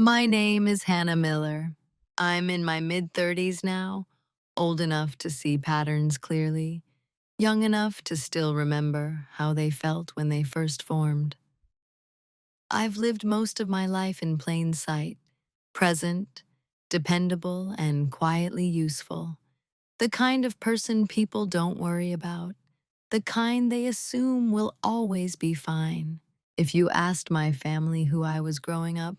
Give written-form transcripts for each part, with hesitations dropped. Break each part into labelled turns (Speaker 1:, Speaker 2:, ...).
Speaker 1: My name is Hannah Miller. I'm in my mid-30s now, old enough to see patterns clearly, young enough to still remember how they felt when they first formed. I've lived most of my life in plain sight, present, dependable, and quietly useful. The kind of person people don't worry about, the kind they assume will always be fine. If you asked my family who I was growing up,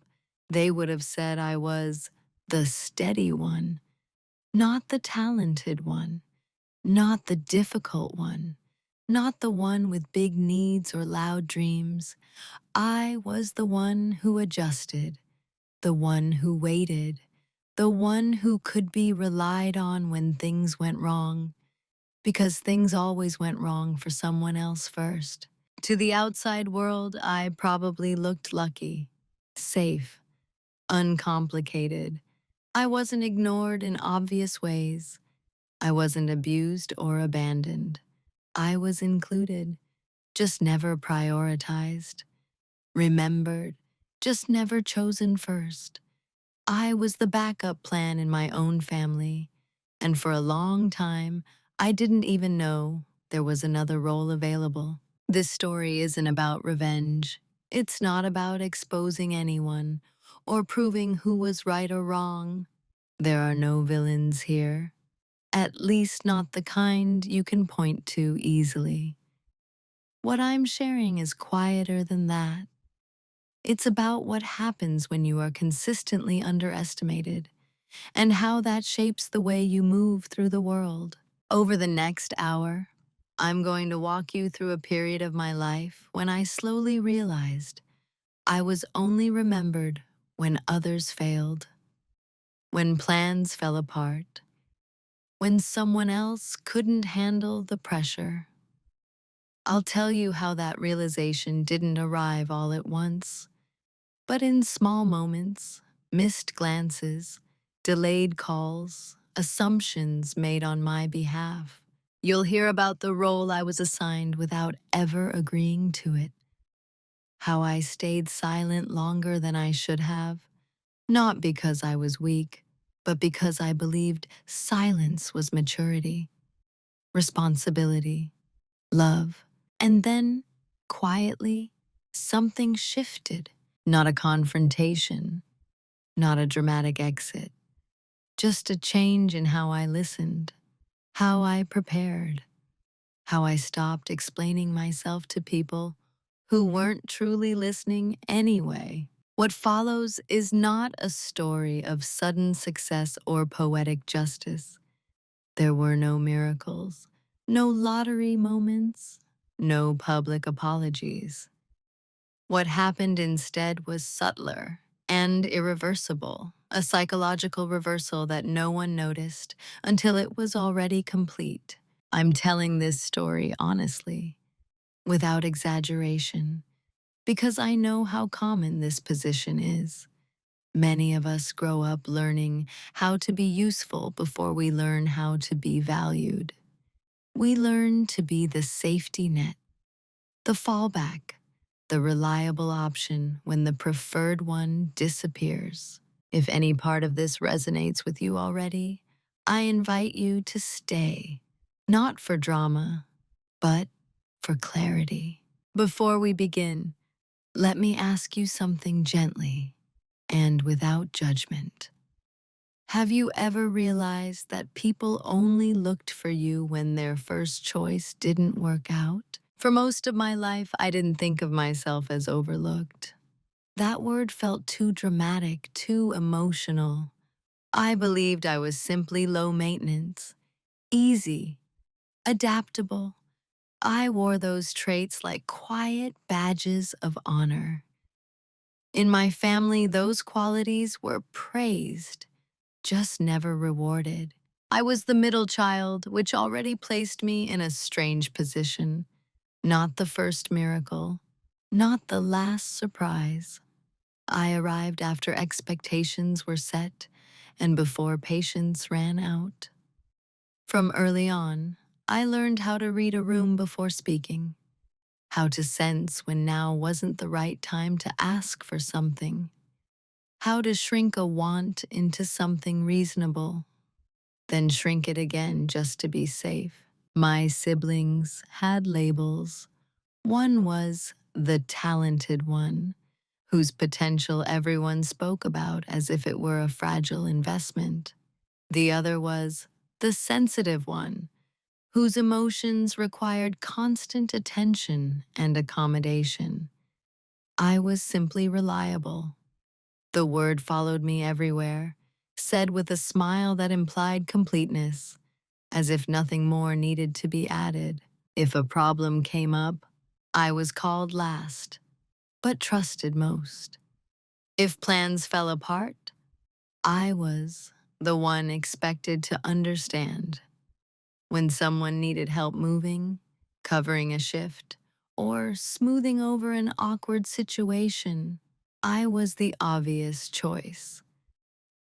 Speaker 1: they would have said I was the steady one, not the talented one, not the difficult one, not the one with big needs or loud dreams. I was the one who adjusted, the one who waited, the one who could be relied on when things went wrong, because things always went wrong for someone else first. To the outside world, I probably looked lucky, safe, uncomplicated. I wasn't ignored in obvious ways. I wasn't abused or abandoned. I was included, just never prioritized, remembered, just never chosen first. I was the backup plan in my own family, and for a long time, I didn't even know there was another role available. This story isn't about revenge. It's not about exposing anyone or proving who was right or wrong. There are no villains here, at least not the kind you can point to easily. What I'm sharing is quieter than that. It's about what happens when you are consistently underestimated and how that shapes the way you move through the world. Over the next hour, I'm going to walk you through a period of my life when I slowly realized I was only remembered when others failed, when plans fell apart, when someone else couldn't handle the pressure. I'll tell you how that realization didn't arrive all at once, but in small moments, missed glances, delayed calls, assumptions made on my behalf. You'll hear about the role I was assigned without ever agreeing to it, how I stayed silent longer than I should have, not because I was weak, but because I believed silence was maturity, responsibility, love. And then, quietly, something shifted. Not a confrontation, not a dramatic exit, just a change in how I listened, how I prepared, how I stopped explaining myself to people who weren't truly listening anyway. What follows is not a story of sudden success or poetic justice. There were no miracles, no lottery moments, no public apologies. What happened instead was subtler and irreversible, a psychological reversal that no one noticed until it was already complete. I'm telling this story honestly, without exaggeration, because I know how common this position is. Many of us grow up learning how to be useful before we learn how to be valued. We learn to be the safety net, the fallback, the reliable option when the preferred one disappears. If any part of this resonates with you already, I invite you to stay, not for drama, but for clarity. Before we begin, let me ask you something gently and without judgment. Have you ever realized that people only looked for you when their first choice didn't work out? For most of my life, I didn't think of myself as overlooked. That word felt too dramatic, too emotional. I believed I was simply low maintenance, easy, adaptable. I wore those traits like quiet badges of honor. In my family, those qualities were praised, just never rewarded. I was the middle child, which already placed me in a strange position. Not the first miracle, not the last surprise. I arrived after expectations were set and before patience ran out. From early on, I learned how to read a room before speaking, how to sense when now wasn't the right time to ask for something, How to shrink a want into something reasonable, then shrink it again just to be safe. My siblings had labels. One was the talented one, whose potential everyone spoke about as if it were a fragile investment. The other was the sensitive one, whose emotions required constant attention and accommodation. I was simply reliable. The word followed me everywhere, said with a smile that implied completeness, as if nothing more needed to be added. If a problem came up, I was called last, but trusted most. If plans fell apart, I was the one expected to understand. When someone needed help moving, covering a shift, or smoothing over an awkward situation, I was the obvious choice.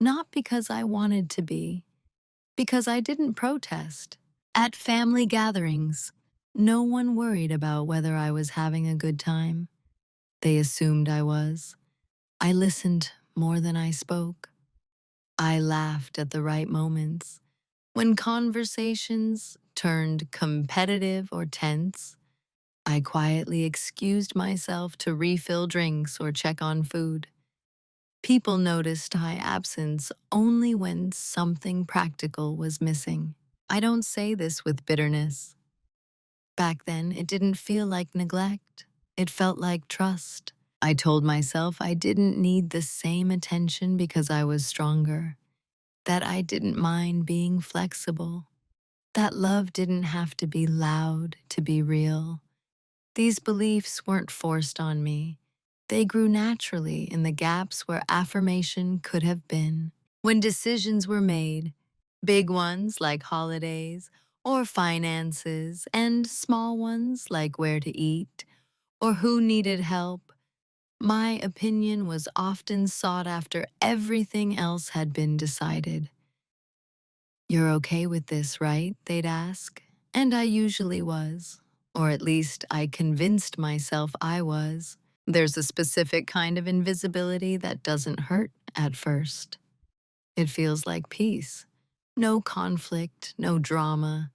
Speaker 1: Not because I wanted to be, because I didn't protest. At family gatherings, no one worried about whether I was having a good time. They assumed I was. I listened more than I spoke. I laughed at the right moments. When conversations turned competitive or tense, I quietly excused myself to refill drinks or check on food. People noticed my absence only when something practical was missing. I don't say this with bitterness. Back then, it didn't feel like neglect. It felt like trust. I told myself I didn't need the same attention because I was stronger, that I didn't mind being flexible, that love didn't have to be loud to be real. These beliefs weren't forced on me. They grew naturally in the gaps where affirmation could have been. When decisions were made, big ones like holidays or finances, and small ones like where to eat or who needed help, my opinion was often sought after everything else had been decided. "You're okay with this, right?" they'd ask. And I usually was. Or at least I convinced myself I was. There's a specific kind of invisibility that doesn't hurt at first. It feels like peace. No conflict, no drama,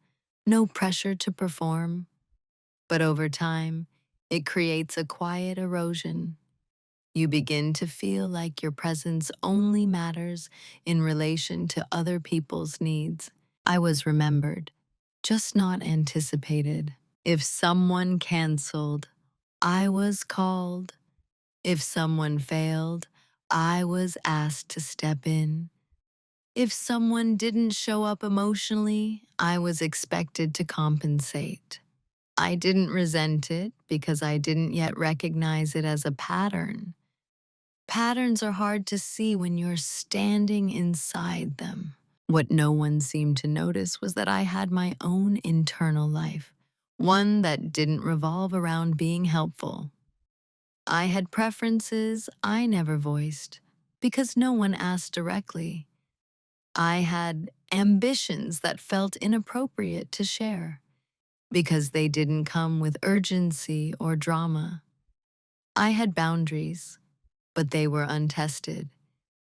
Speaker 1: no pressure to perform. But over time, it creates a quiet erosion. You begin to feel like your presence only matters in relation to other people's needs. I was remembered, just not anticipated. If someone canceled, I was called. If someone failed, I was asked to step in. If someone didn't show up emotionally, I was expected to compensate. I didn't resent it because I didn't yet recognize it as a pattern. Patterns are hard to see when you're standing inside them. What no one seemed to notice was that I had my own internal life, one that didn't revolve around being helpful. I had preferences I never voiced because no one asked directly. I had ambitions that felt inappropriate to share because they didn't come with urgency or drama. I had boundaries, but they were untested,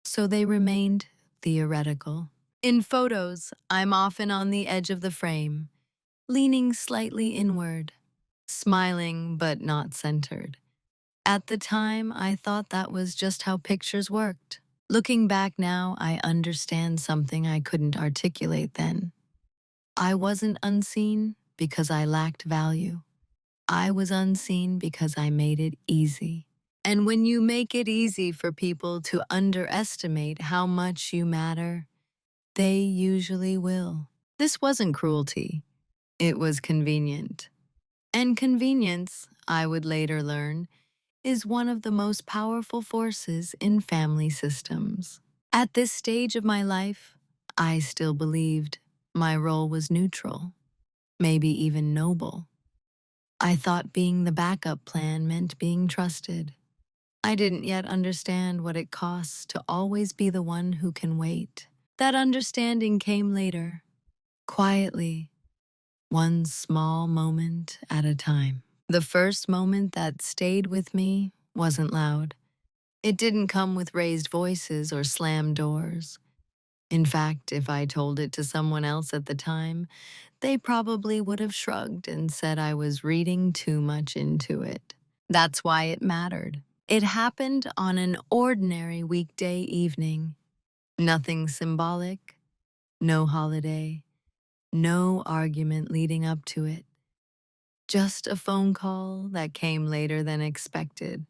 Speaker 1: so they remained theoretical. In photos, I'm often on the edge of the frame, leaning slightly inward, smiling but not centered. At the time, I thought that was just how pictures worked. Looking back now, I understand something I couldn't articulate then. I wasn't unseen because I lacked value. I was unseen because I made it easy. And when you make it easy for people to underestimate how much you matter, they usually will. This wasn't cruelty. It was convenient. And convenience, I would later learn, is one of the most powerful forces in family systems. At this stage of my life, I still believed my role was neutral, maybe even noble. I thought being the backup plan meant being trusted. I didn't yet understand what it costs to always be the one who can wait. That understanding came later, quietly, one small moment at a time. The first moment that stayed with me wasn't loud. It didn't come with raised voices or slammed doors. In fact, if I told it to someone else at the time, they probably would have shrugged and said I was reading too much into it. That's why it mattered. It happened on an ordinary weekday evening. Nothing symbolic, no holiday, no argument leading up to it. Just a phone call that came later than expected,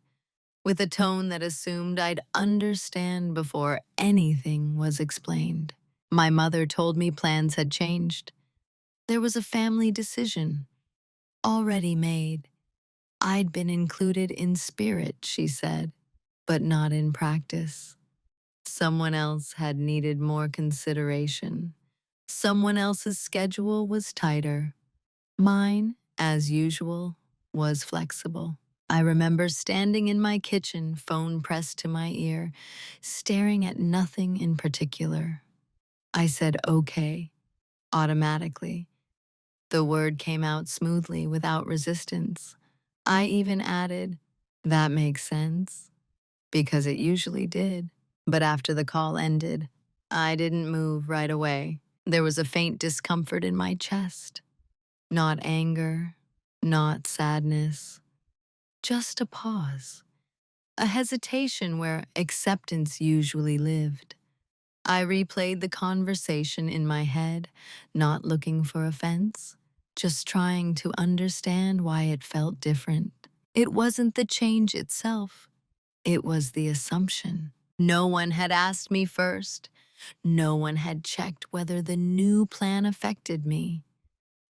Speaker 1: with a tone that assumed I'd understand before anything was explained. My mother told me plans had changed. There was a family decision already made. I'd been included in spirit, she said, but not in practice. Someone else had needed more consideration. Someone else's schedule was tighter. Mine, as usual, was flexible. I remember standing in my kitchen, phone pressed to my ear, staring at nothing in particular. I said okay, automatically. The word came out smoothly without resistance. I even added, "That makes sense," because it usually did. But after the call ended, I didn't move right away. There was a faint discomfort in my chest. Not anger, not sadness, just a pause. A hesitation where acceptance usually lived. I replayed the conversation in my head, not looking for offense, just trying to understand why it felt different. It wasn't the change itself, it was the assumption. No one had asked me first. No one had checked whether the new plan affected me.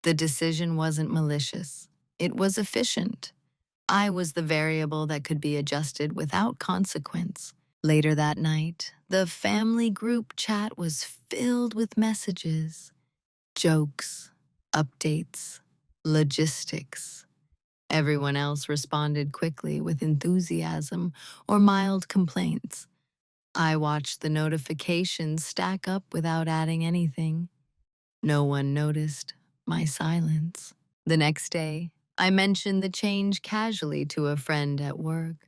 Speaker 1: The decision wasn't malicious. It was efficient. I was the variable that could be adjusted without consequence. Later that night, the family group chat was filled with messages, jokes, updates, logistics. Everyone else responded quickly with enthusiasm or mild complaints. I watched the notifications stack up without adding anything. No one noticed my silence. The next day, I mentioned the change casually to a friend at work.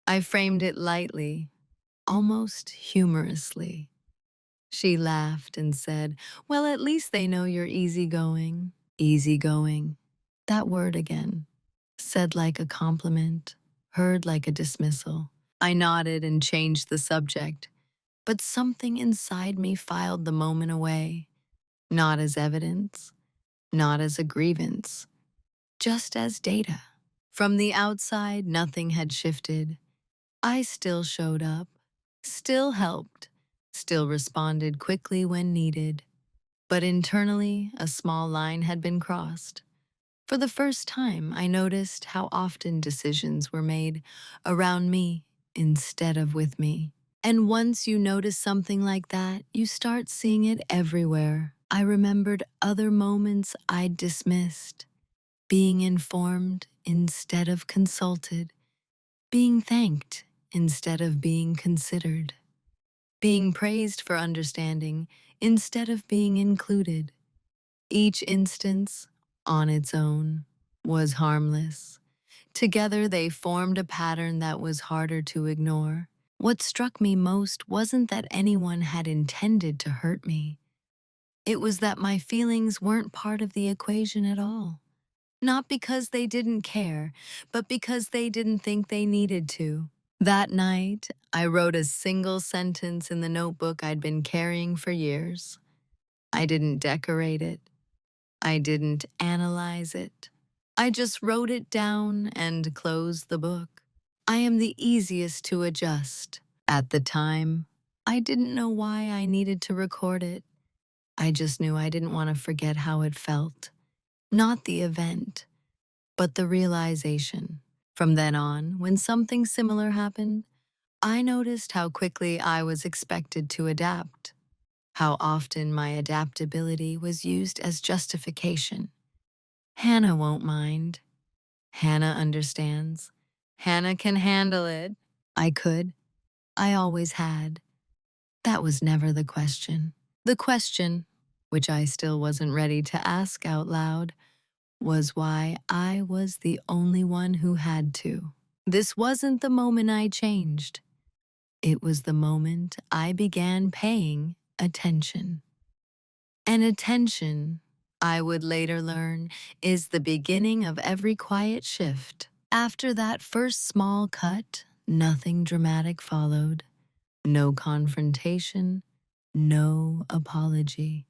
Speaker 1: I framed it lightly, almost humorously. She laughed and said, "Well, at least they know you're easygoing." Easygoing. That word again. Said like a compliment, heard like a dismissal. I nodded and changed the subject, but something inside me filed the moment away. Not as evidence, not as a grievance, just as data. From the outside, nothing had shifted. I still showed up, still helped, still responded quickly when needed. But internally, a small line had been crossed. For the first time, I noticed how often decisions were made around me instead of with me. And once you notice something like that, you start seeing it everywhere. I remembered other moments I'd dismissed, being informed instead of consulted, being thanked instead of being considered, being praised for understanding instead of being included. Each instance, on its own, was harmless. Together, they formed a pattern that was harder to ignore. What struck me most wasn't that anyone had intended to hurt me. It was that my feelings weren't part of the equation at all. Not because they didn't care, but because they didn't think they needed to. That night, I wrote a single sentence in the notebook I'd been carrying for years. I didn't decorate it. I didn't analyze it. I just wrote it down and closed the book. I am the easiest to adjust. At the time, I didn't know why I needed to record it. I just knew I didn't want to forget how it felt. Not the event, but the realization. From then on, when something similar happened, I noticed how quickly I was expected to adapt, how often my adaptability was used as justification. Hannah won't mind. Hannah understands. Hannah can handle it. I could. I always had. That was never the question. The question, which I still wasn't ready to ask out loud, was why I was the only one who had to. This wasn't the moment I changed. It was the moment I began paying attention. And attention, I would later learn, is the beginning of every quiet shift. After that first small cut, nothing dramatic followed. No confrontation, no apology.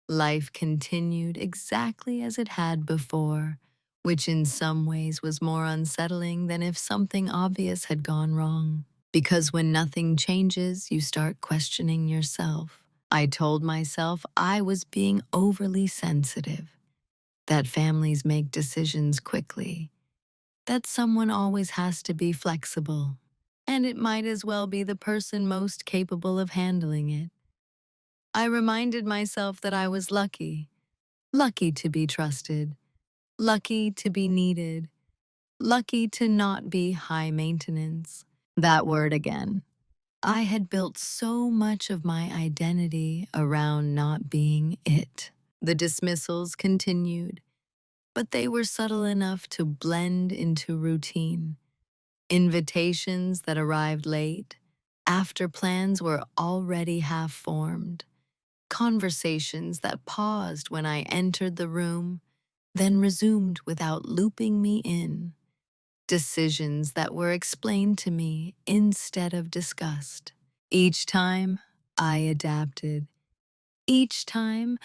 Speaker 1: Life continued exactly as it had before, which in some ways was more unsettling than if something obvious had gone wrong. Because when nothing changes, you start questioning yourself. I told myself I was being overly sensitive, that families make decisions quickly, that someone always has to be flexible, and it might as well be the person most capable of handling it. I reminded myself that I was lucky, lucky to be trusted, lucky to be needed, lucky to not be high maintenance. That word again. I had built so much of my identity around not being it. The dismissals continued, but they were subtle enough to blend into routine. Invitations that arrived late, after plans were already half formed. Conversations that paused when I entered the room, then resumed without looping me in. Decisions that were explained to me instead of discussed. Each time, I adapted. Each time,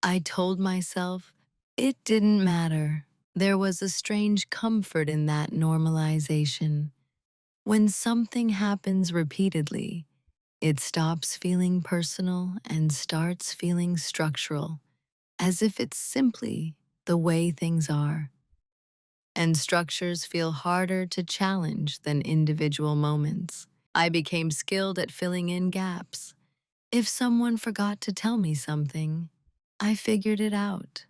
Speaker 1: I told myself it didn't matter. There was a strange comfort in that normalization. When something happens repeatedly, it stops feeling personal and starts feeling structural, as if it's simply the way things are. And structures feel harder to challenge than individual moments. I became skilled at filling in gaps. If someone forgot to tell me something, I figured it out.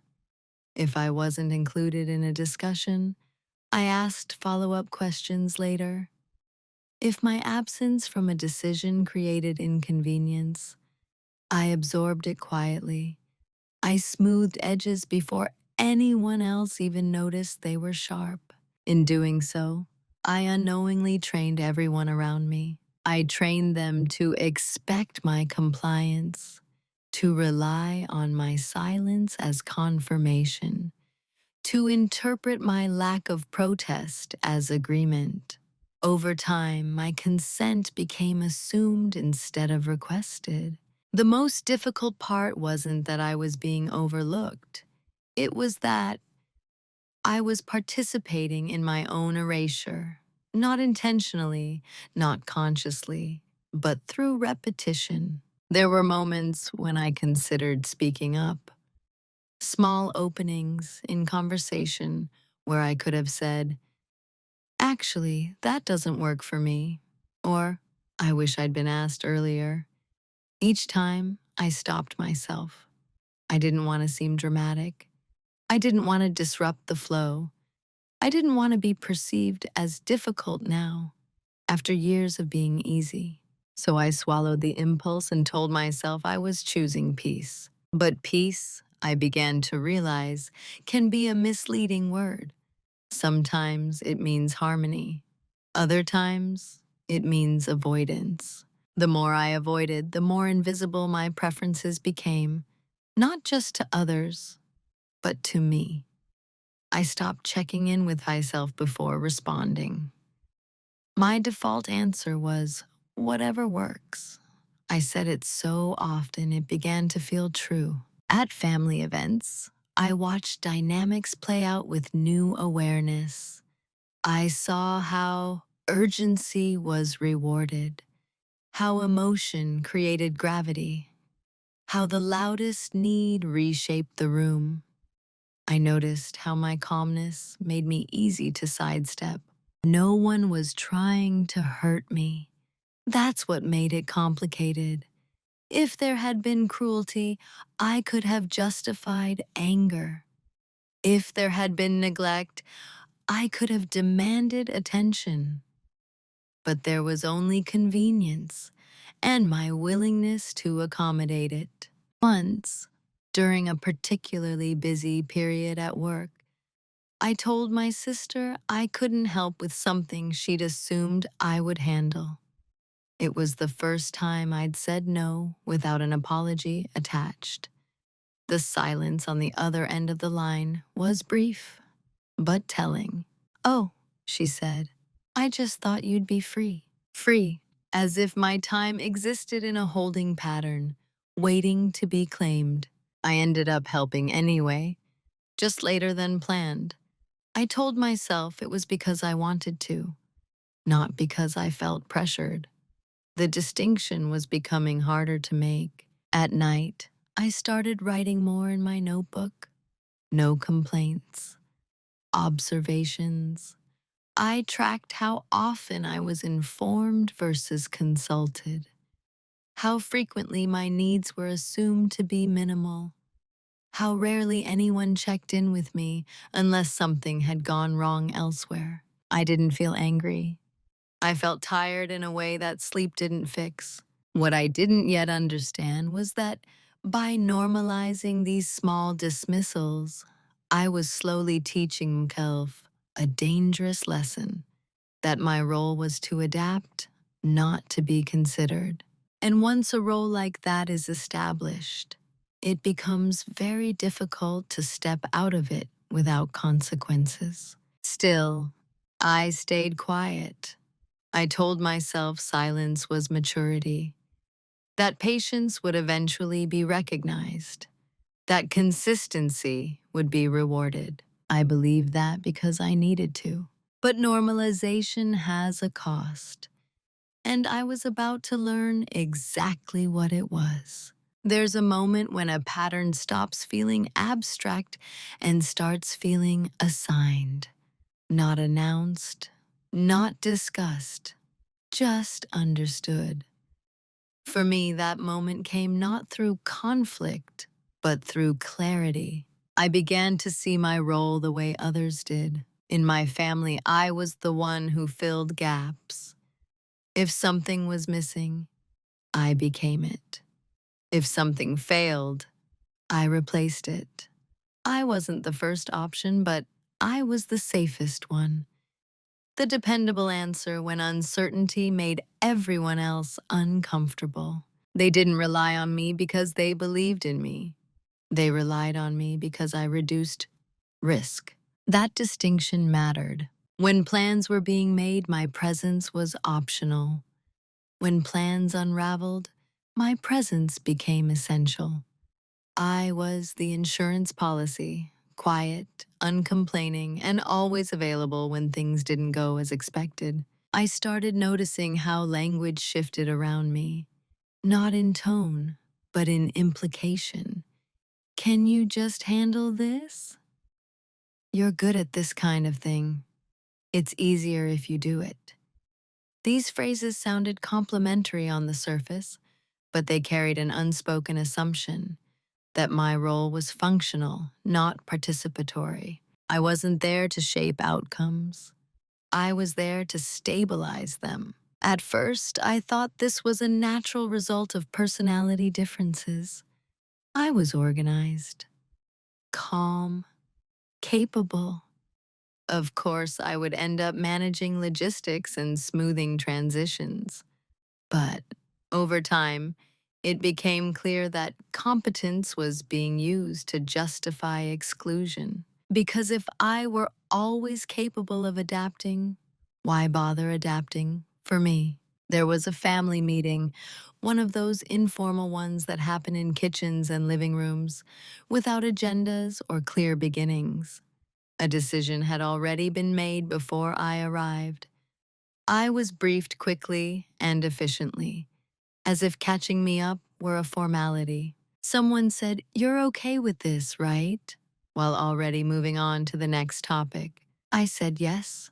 Speaker 1: If I wasn't included in a discussion, I asked follow-up questions later. If my absence from a decision created inconvenience, I absorbed it quietly. I smoothed edges before anyone else even noticed they were sharp. In doing so, I unknowingly trained everyone around me. I trained them to expect my compliance, to rely on my silence as confirmation, to interpret my lack of protest as agreement. Over time, my consent became assumed instead of requested. The most difficult part wasn't that I was being overlooked. It was that I was participating in my own erasure, not intentionally, not consciously, but through repetition. There were moments when I considered speaking up, small openings in conversation where I could have said, "Actually, that doesn't work for me," or "I wish I'd been asked earlier." Each time, I stopped myself. I didn't want to seem dramatic. I didn't want to disrupt the flow. I didn't want to be perceived as difficult now, after years of being easy. So I swallowed the impulse and told myself I was choosing peace. But peace, I began to realize, can be a misleading word. Sometimes it means harmony. Other times, it means avoidance. The more I avoided, the more invisible my preferences became, not just to others, but to me. I stopped checking in with myself before responding. My default answer was, whatever works. I said it so often it began to feel true. At family events, I watched dynamics play out with new awareness. I saw how urgency was rewarded, how emotion created gravity, how the loudest need reshaped the room. I noticed how my calmness made me easy to sidestep. No one was trying to hurt me. That's what made it complicated. If there had been cruelty, I could have justified anger. If there had been neglect, I could have demanded attention. But there was only convenience and my willingness to accommodate it. Once, during a particularly busy period at work, I told my sister I couldn't help with something she'd assumed I would handle. It was the first time I'd said no without an apology attached. The silence on the other end of the line was brief, but telling. "Oh," she said, "I just thought you'd be free." Free, as if my time existed in a holding pattern, waiting to be claimed. I ended up helping anyway, just later than planned. I told myself it was because I wanted to, not because I felt pressured. The distinction was becoming harder to make. At night, I started writing more in my notebook. No complaints, observations. I tracked how often I was informed versus consulted, how frequently my needs were assumed to be minimal, how rarely anyone checked in with me unless something had gone wrong elsewhere. I didn't feel angry. I felt tired in a way that sleep didn't fix. What I didn't yet understand was that by normalizing these small dismissals, I was slowly teaching myself a dangerous lesson that my role was to adapt, not to be considered. And once a role like that is established, it becomes very difficult to step out of it without consequences. Still, I stayed quiet. I told myself silence was maturity, that patience would eventually be recognized, that consistency would be rewarded. I believed that because I needed to. But normalization has a cost, and I was about to learn exactly what it was. There's a moment when a pattern stops feeling abstract and starts feeling assigned, not announced, not discussed, just understood. For me, that moment came not through conflict, but through clarity. I began to see my role the way others did. In my family, I was the one who filled gaps. If something was missing, I became it. If something failed, I replaced it. I wasn't the first option, but I was the safest one. The dependable answer when uncertainty made everyone else uncomfortable. They didn't rely on me because they believed in me. They relied on me because I reduced risk. That distinction mattered. When plans were being made, my presence was optional. When plans unraveled, my presence became essential. I was the insurance policy, quiet, uncomplaining, and always available when things didn't go as expected. I started noticing how language shifted around me, not in tone, but in implication. Can you just handle this? You're good at this kind of thing. It's easier if you do it. These phrases sounded complimentary on the surface, but they carried an unspoken assumption that my role was functional, not participatory. I wasn't there to shape outcomes. I was there to stabilize them. At first, I thought this was a natural result of personality differences. I was organized, calm, capable. Of course, I would end up managing logistics and smoothing transitions. But over time, it became clear that competence was being used to justify exclusion. Because if I were always capable of adapting, why bother adapting for me? There was a family meeting, one of those informal ones that happen in kitchens and living rooms, without agendas or clear beginnings. A decision had already been made before I arrived. I was briefed quickly and efficiently, as if catching me up were a formality. Someone said, "You're okay with this, right?" while already moving on to the next topic. I said yes.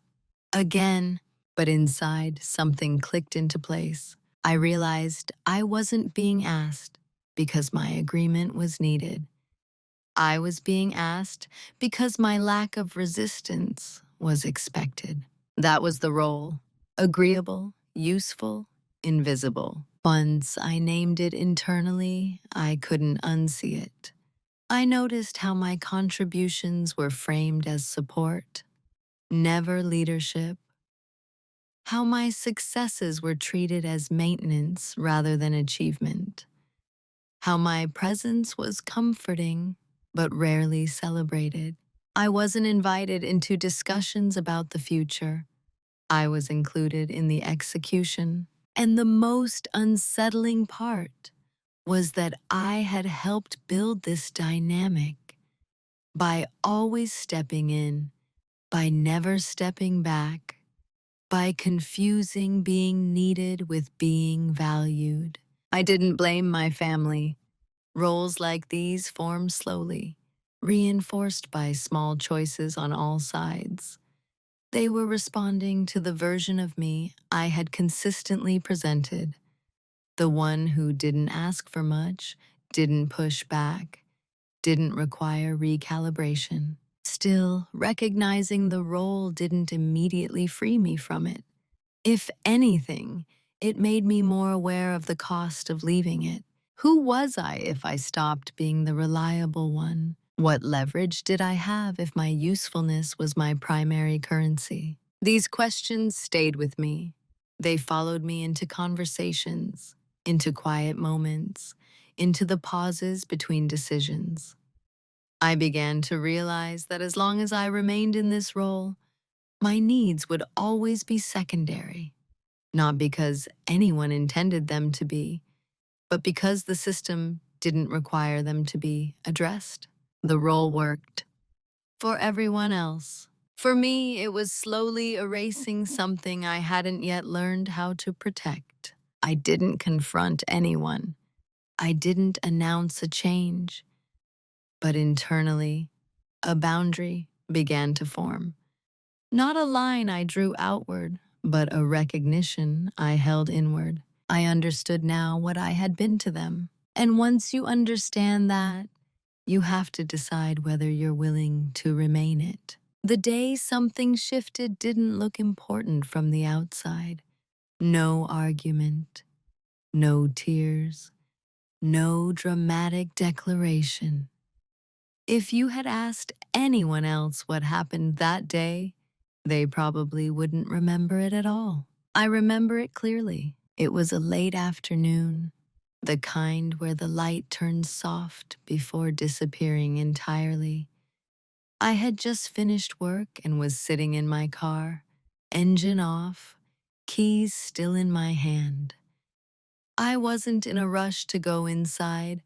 Speaker 1: Again. But inside, something clicked into place. I realized I wasn't being asked because my agreement was needed. I was being asked because my lack of resistance was expected. That was the role. Agreeable, useful, invisible. Once I named it internally, I couldn't unsee it. I noticed how my contributions were framed as support, never leadership, how my successes were treated as maintenance rather than achievement, how my presence was comforting but rarely celebrated. I wasn't invited into discussions about the future. I was included in the execution. And the most unsettling part was that I had helped build this dynamic by always stepping in, by never stepping back, by confusing being needed with being valued. I didn't blame my family. Roles like these form slowly, reinforced by small choices on all sides. They were responding to the version of me I had consistently presented, the one who didn't ask for much, didn't push back, didn't require recalibration. Still, recognizing the role didn't immediately free me from it. If anything, it made me more aware of the cost of leaving it. Who was I if I stopped being the reliable one? What leverage did I have if my usefulness was my primary currency? These questions stayed with me. They followed me into conversations, into quiet moments, into the pauses between decisions. I began to realize that as long as I remained in this role, my needs would always be secondary, not because anyone intended them to be, but because the system didn't require them to be addressed. The role worked for everyone else. For me, it was slowly erasing something I hadn't yet learned how to protect. I didn't confront anyone. I didn't announce a change. But internally, a boundary began to form. Not a line I drew outward, but a recognition I held inward. I understood now what I had been to them. And once you understand that, you have to decide whether you're willing to remain it. The day something shifted didn't look important from the outside. No argument, no tears, no dramatic declaration. If you had asked anyone else what happened that day, they probably wouldn't remember it at all. I remember it clearly. It was a late afternoon, the kind where the light turns soft before disappearing entirely. I had just finished work and was sitting in my car, engine off, keys still in my hand. I wasn't in a rush to go inside.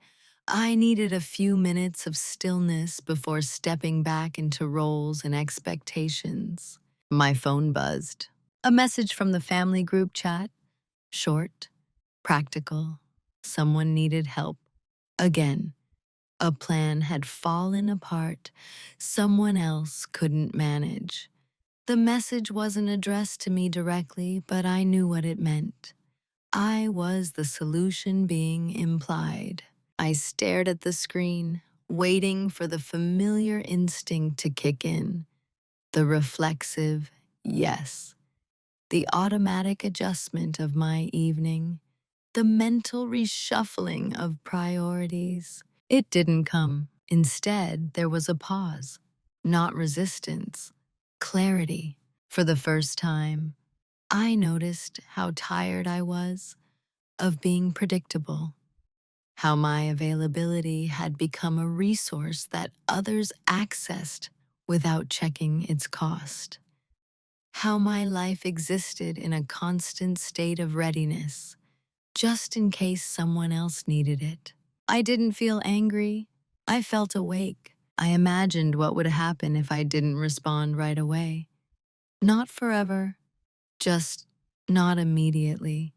Speaker 1: I needed a few minutes of stillness before stepping back into roles and expectations. My phone buzzed. A message from the family group chat. Short, practical. Someone needed help. Again, a plan had fallen apart. Someone else couldn't manage. The message wasn't addressed to me directly, but I knew what it meant. I was the solution being implied. I stared at the screen, waiting for the familiar instinct to kick in. The reflexive yes. The automatic adjustment of my evening. The mental reshuffling of priorities. It didn't come. Instead, there was a pause. Not resistance. Clarity. For the first time, I noticed how tired I was of being predictable, how my availability had become a resource that others accessed without checking its cost, how my life existed in a constant state of readiness, just in case someone else needed it. I didn't feel angry. I felt awake. I imagined what would happen if I didn't respond right away. Not forever, just not immediately.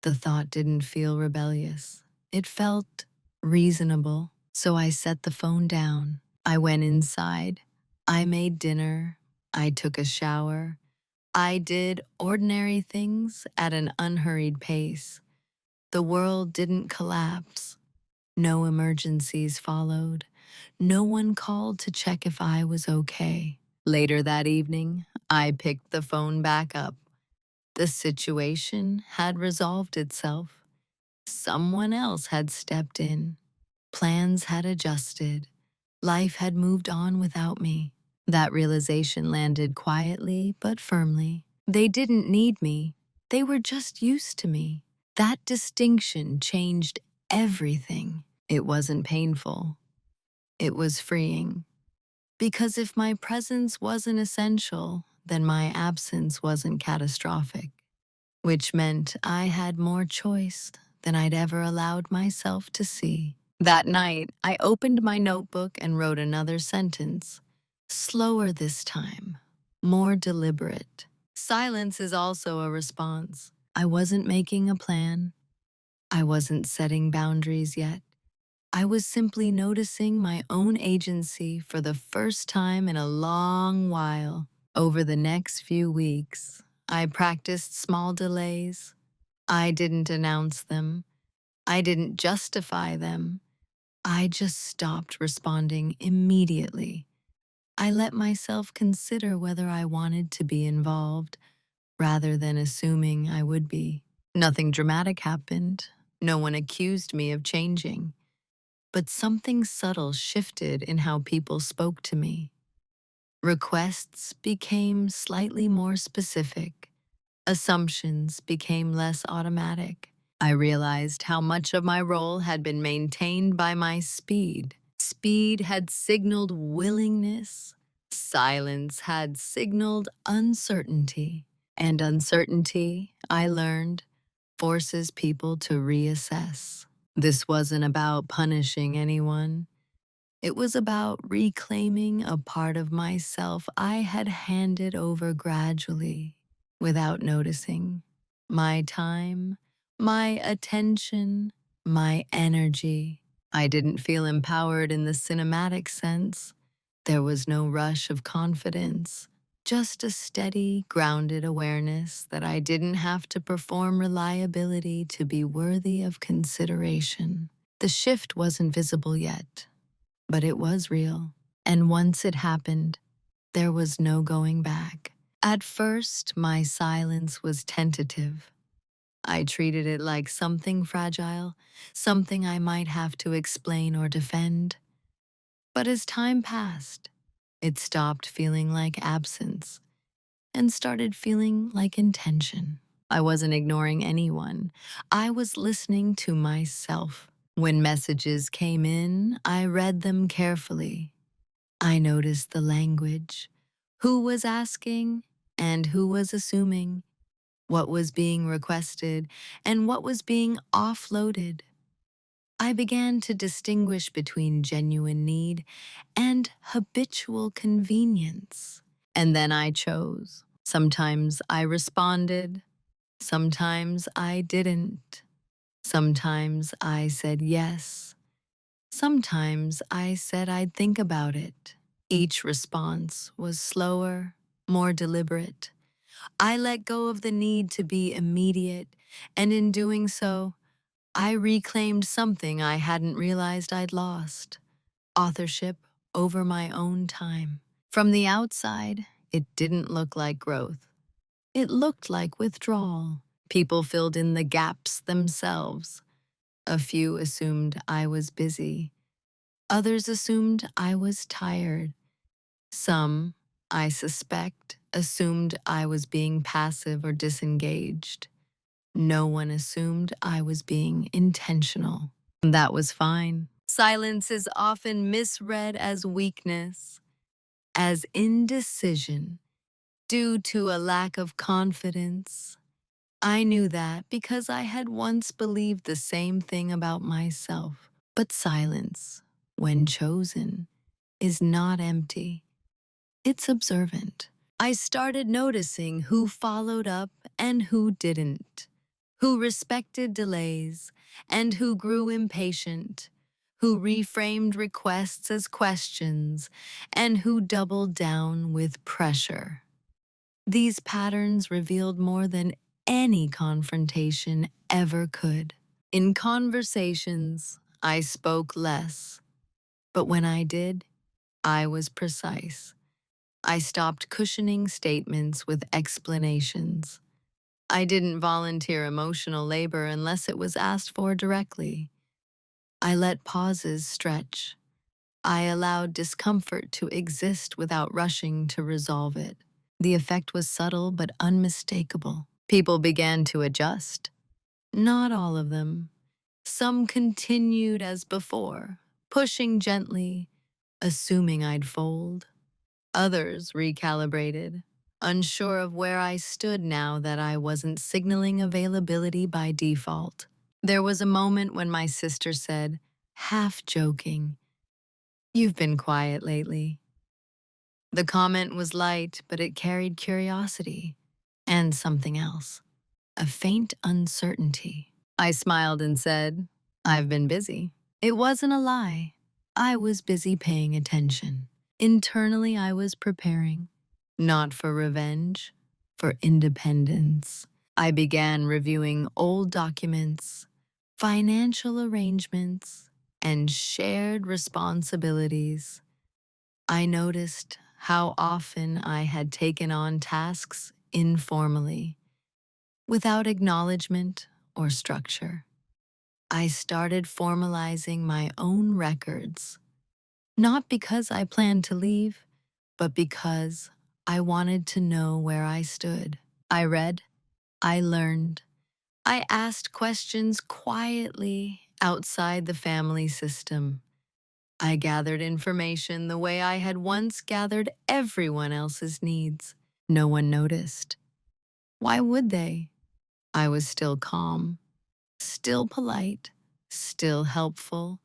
Speaker 1: The thought didn't feel rebellious. It felt reasonable. So I set the phone down. I went inside. I made dinner. I took a shower. I did ordinary things at an unhurried pace. The world didn't collapse. No emergencies followed. No one called to check if I was okay. Later that evening, I picked the phone back up. The situation had resolved itself. Someone else had stepped in. Plans had adjusted. Life had moved on without me. That realization landed quietly but firmly. They didn't need me. They were just used to me. That distinction changed everything. It wasn't painful. It was freeing. Because if my presence wasn't essential, then my absence wasn't catastrophic, which meant I had more choice than I'd ever allowed myself to see. That night, I opened my notebook and wrote another sentence, slower this time, more deliberate. Silence is also a response. I wasn't making a plan. I wasn't setting boundaries yet. I was simply noticing my own agency for the first time in a long while. Over the next few weeks, I practiced small delays. I didn't announce them. I didn't justify them. I just stopped responding immediately. I let myself consider whether I wanted to be involved rather than assuming I would be. Nothing dramatic happened. No one accused me of changing. But something subtle shifted in how people spoke to me. Requests became slightly more specific. Assumptions became less automatic. I realized how much of my role had been maintained by my speed. Speed had signaled willingness. Silence had signaled uncertainty. And uncertainty, I learned, forces people to reassess. This wasn't about punishing anyone. It was about reclaiming a part of myself I had handed over gradually, without noticing. My time, my attention, my energy. I didn't feel empowered in the cinematic sense. There was no rush of confidence, just a steady, grounded awareness that I didn't have to perform reliability to be worthy of consideration. The shift wasn't visible yet, but it was real. And once it happened, there was no going back. At first, my silence was tentative. I treated it like something fragile, something I might have to explain or defend. But as time passed, it stopped feeling like absence and started feeling like intention. I wasn't ignoring anyone. I was listening to myself. When messages came in, I read them carefully. I noticed the language, who was asking and who was assuming, what was being requested and what was being offloaded. I began to distinguish between genuine need and habitual convenience. And then I chose. Sometimes I responded, sometimes I didn't. Sometimes I said yes. Sometimes I said I'd think about it. Each response was slower, more deliberate. I let go of the need to be immediate, and in doing so, I reclaimed something I hadn't realized I'd lost: authorship over my own time. From the outside, it didn't look like growth. It looked like withdrawal. People filled in the gaps themselves. A few assumed I was busy. Others assumed I was tired. Some, I suspect, assumed I was being passive or disengaged. No one assumed I was being intentional. That was fine. Silence is often misread as weakness, as indecision, due to a lack of confidence. I knew that because I had once believed the same thing about myself. But silence, when chosen, is not empty. It's observant. I started noticing who followed up and who didn't, who respected delays and who grew impatient, who reframed requests as questions, and who doubled down with pressure. These patterns revealed more than any confrontation ever could. In conversations, I spoke less, but when I did, I was precise. I stopped cushioning statements with explanations. I didn't volunteer emotional labor unless it was asked for directly. I let pauses stretch. I allowed discomfort to exist without rushing to resolve it. The effect was subtle but unmistakable. People began to adjust. Not all of them. Some continued as before, pushing gently, assuming I'd fold. Others recalibrated, unsure of where I stood now that I wasn't signaling availability by default. There was a moment when my sister said, half joking, "You've been quiet lately." The comment was light, but it carried curiosity and something else, a faint uncertainty. I smiled and said, "I've been busy." It wasn't a lie. I was busy paying attention. Internally, I was preparing, not for revenge, for independence. I began reviewing old documents, financial arrangements, and shared responsibilities. I noticed how often I had taken on tasks informally, without acknowledgement or structure. I started formalizing my own records, not because I planned to leave, but because I wanted to know where I stood. I read, I learned, I asked questions quietly outside the family system. I gathered information the way I had once gathered everyone else's needs. No one noticed. Why would they? I was still calm, still polite, still helpful,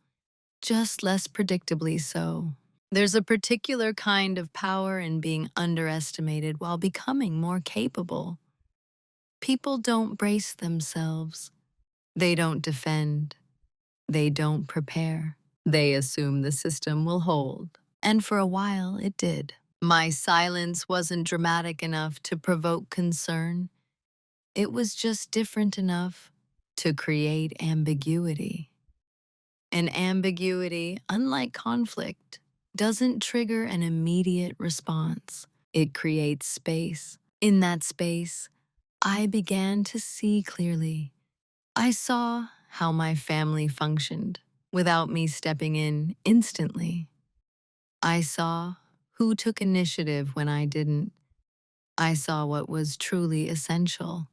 Speaker 1: just less predictably so. There's a particular kind of power in being underestimated while becoming more capable. People don't brace themselves. They don't defend. They don't prepare. They assume the system will hold. And for a while, it did. My silence wasn't dramatic enough to provoke concern. It was just different enough to create ambiguity. And ambiguity, unlike conflict, doesn't trigger an immediate response. It creates space. In that space, I began to see clearly. I saw how my family functioned without me stepping in instantly. I saw who took initiative when I didn't. I saw what was truly essential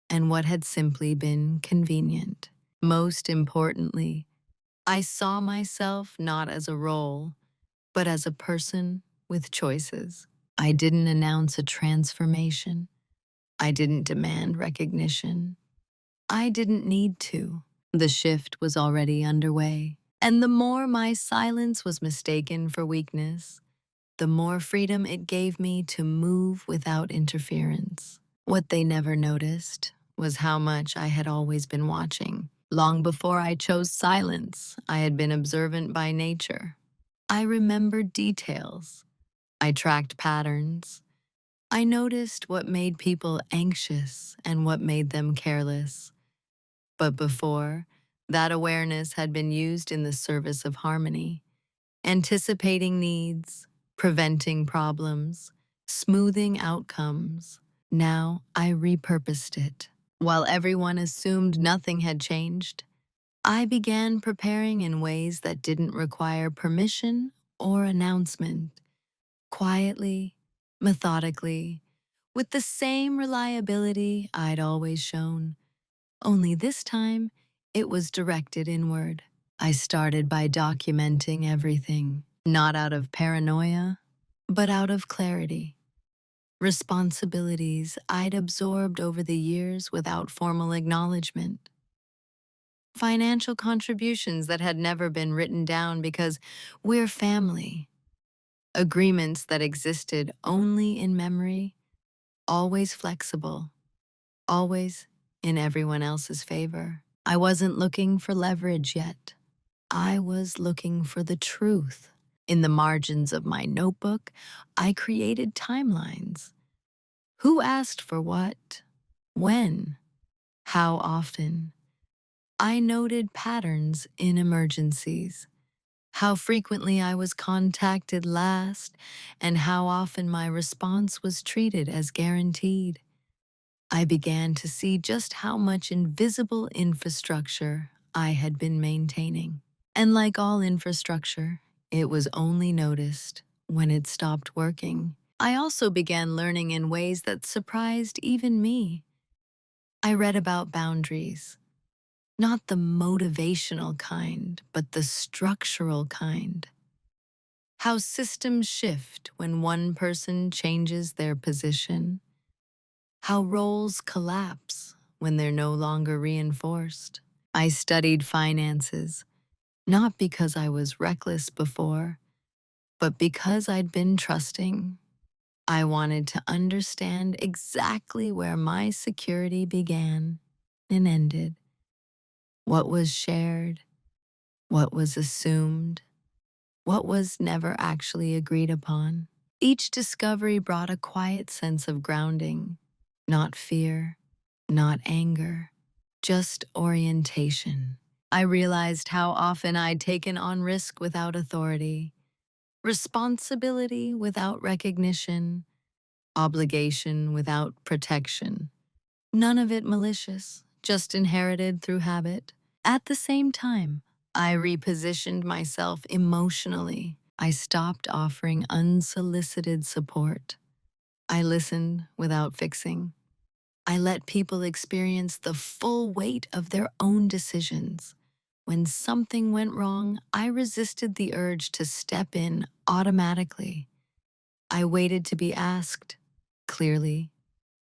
Speaker 1: and what had simply been convenient. Most importantly, I saw myself not as a role, but as a person with choices. I didn't announce a transformation. I didn't demand recognition. I didn't need to. The shift was already underway. And the more my silence was mistaken for weakness, the more freedom it gave me to move without interference. What they never noticed was how much I had always been watching. Long before I chose silence, I had been observant by nature. I remembered details. I tracked patterns. I noticed what made people anxious and what made them careless. But before, that awareness had been used in the service of harmony, anticipating needs, preventing problems, smoothing outcomes. Now I repurposed it. While everyone assumed nothing had changed, I began preparing in ways that didn't require permission or announcement, quietly, methodically, with the same reliability I'd always shown. Only this time, it was directed inward. I started by documenting everything, not out of paranoia, but out of clarity. Responsibilities I'd absorbed over the years without formal acknowledgement. Financial contributions that had never been written down because we're family. Agreements that existed only in memory, always flexible, always in everyone else's favor. I wasn't looking for leverage yet. I was looking for the truth. In the margins of my notebook, I created timelines. Who asked for what? When? How often? I noted patterns in emergencies. How frequently I was contacted last, and how often my response was treated as guaranteed. I began to see just how much invisible infrastructure I had been maintaining. And like all infrastructure, it was only noticed when it stopped working. I also began learning in ways that surprised even me. I read about boundaries, not the motivational kind, but the structural kind. How systems shift when one person changes their position. How roles collapse when they're no longer reinforced. I studied finances, not because I was reckless before, but because I'd been trusting. I wanted to understand exactly where my security began and ended, what was shared, what was assumed, what was never actually agreed upon. Each discovery brought a quiet sense of grounding, not fear, not anger, just orientation. I realized how often I'd taken on risk without authority, responsibility without recognition, obligation without protection. None of it malicious, just inherited through habit. At the same time, I repositioned myself emotionally. I stopped offering unsolicited support. I listened without fixing. I let people experience the full weight of their own decisions. When something went wrong, I resisted the urge to step in automatically. I waited to be asked, clearly,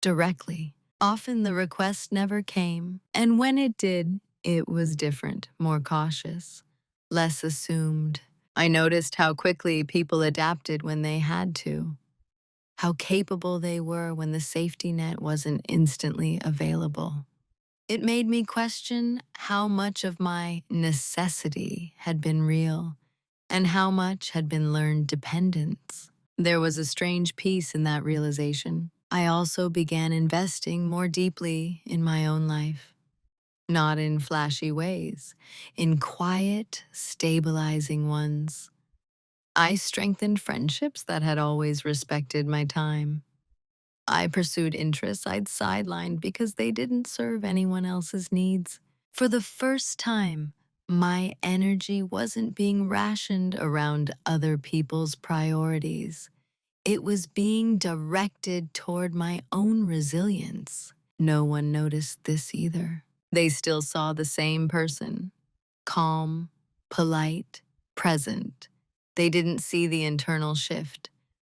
Speaker 1: directly. Often the request never came, and when it did, it was different, more cautious, less assumed. I noticed how quickly people adapted when they had to, how capable they were when the safety net wasn't instantly available. It made me question how much of my necessity had been real and how much had been learned dependence. There was a strange peace in that realization. I also began investing more deeply in my own life, not in flashy ways, in quiet, stabilizing ones. I strengthened friendships that had always respected my time. I pursued interests I'd sidelined because they didn't serve anyone else's needs. For the first time, my energy wasn't being rationed around other people's priorities. It was being directed toward my own resilience. No one noticed this either. They still saw the same person, calm, polite, present. They didn't see the internal shift,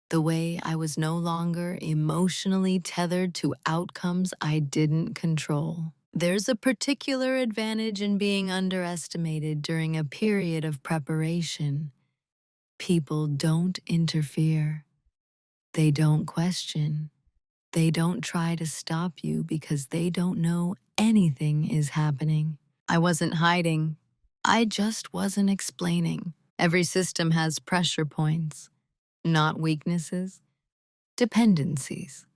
Speaker 1: the way I was no longer emotionally tethered to outcomes I didn't control. There's a particular advantage in being underestimated during a period of preparation. People don't interfere. They don't question. They don't try to stop you because they don't know anything is happening. I wasn't hiding. I just wasn't explaining. Every system has pressure points, not weaknesses, dependencies.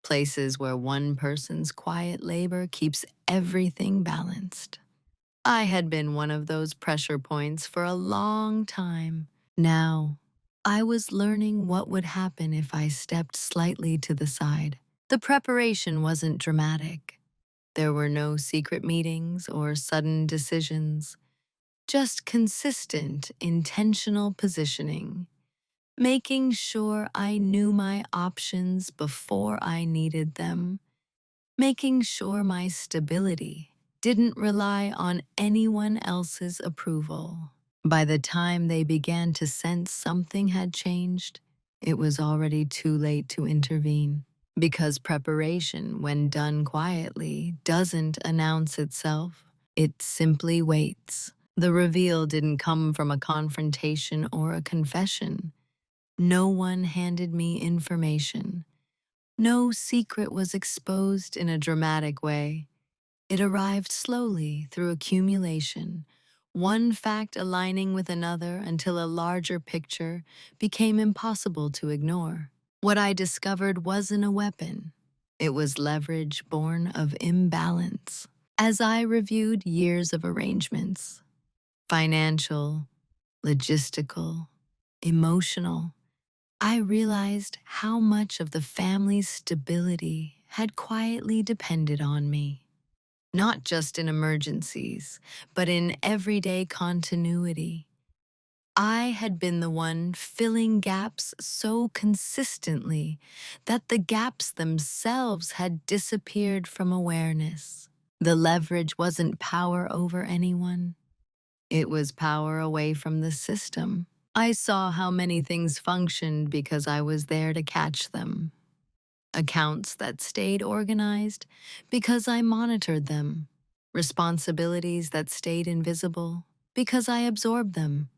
Speaker 1: Places where one person's quiet labor keeps everything balanced. I had been one of those pressure points for a long time. Now, I was learning what would happen if I stepped slightly to the side. The preparation wasn't dramatic. There were no secret meetings or sudden decisions, just consistent, intentional positioning, making sure I knew my options before I needed them, making sure my stability didn't rely on anyone else's approval. By the time they began to sense something had changed, it was already too late to intervene. Because preparation, when done quietly, doesn't announce itself, it simply waits. The reveal didn't come from a confrontation or a confession. No one handed me information. No secret was exposed in a dramatic way. It arrived slowly through accumulation, one fact aligning with another until a larger picture became impossible to ignore. What I discovered wasn't a weapon. It was leverage born of imbalance. As I reviewed years of arrangements, financial, logistical, emotional, I realized how much of the family's stability had quietly depended on me. not just in emergencies, but in everyday continuity. I had been the one filling gaps so consistently that the gaps themselves had disappeared from awareness. The leverage wasn't power over anyone, it was power away from the system. I saw how many things functioned because I was there to catch them. Accounts that stayed organized because I monitored them. Responsibilities that stayed invisible because I absorbed them.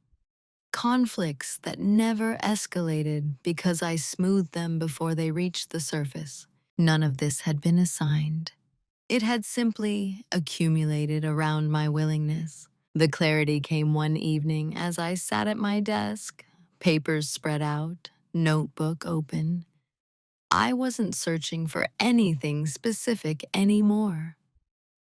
Speaker 1: Conflicts that never escalated because I smoothed them before they reached the surface. None of this had been assigned. It had simply accumulated around my willingness. The clarity came one evening as I sat at my desk, papers spread out, notebook open. I wasn't searching for anything specific anymore.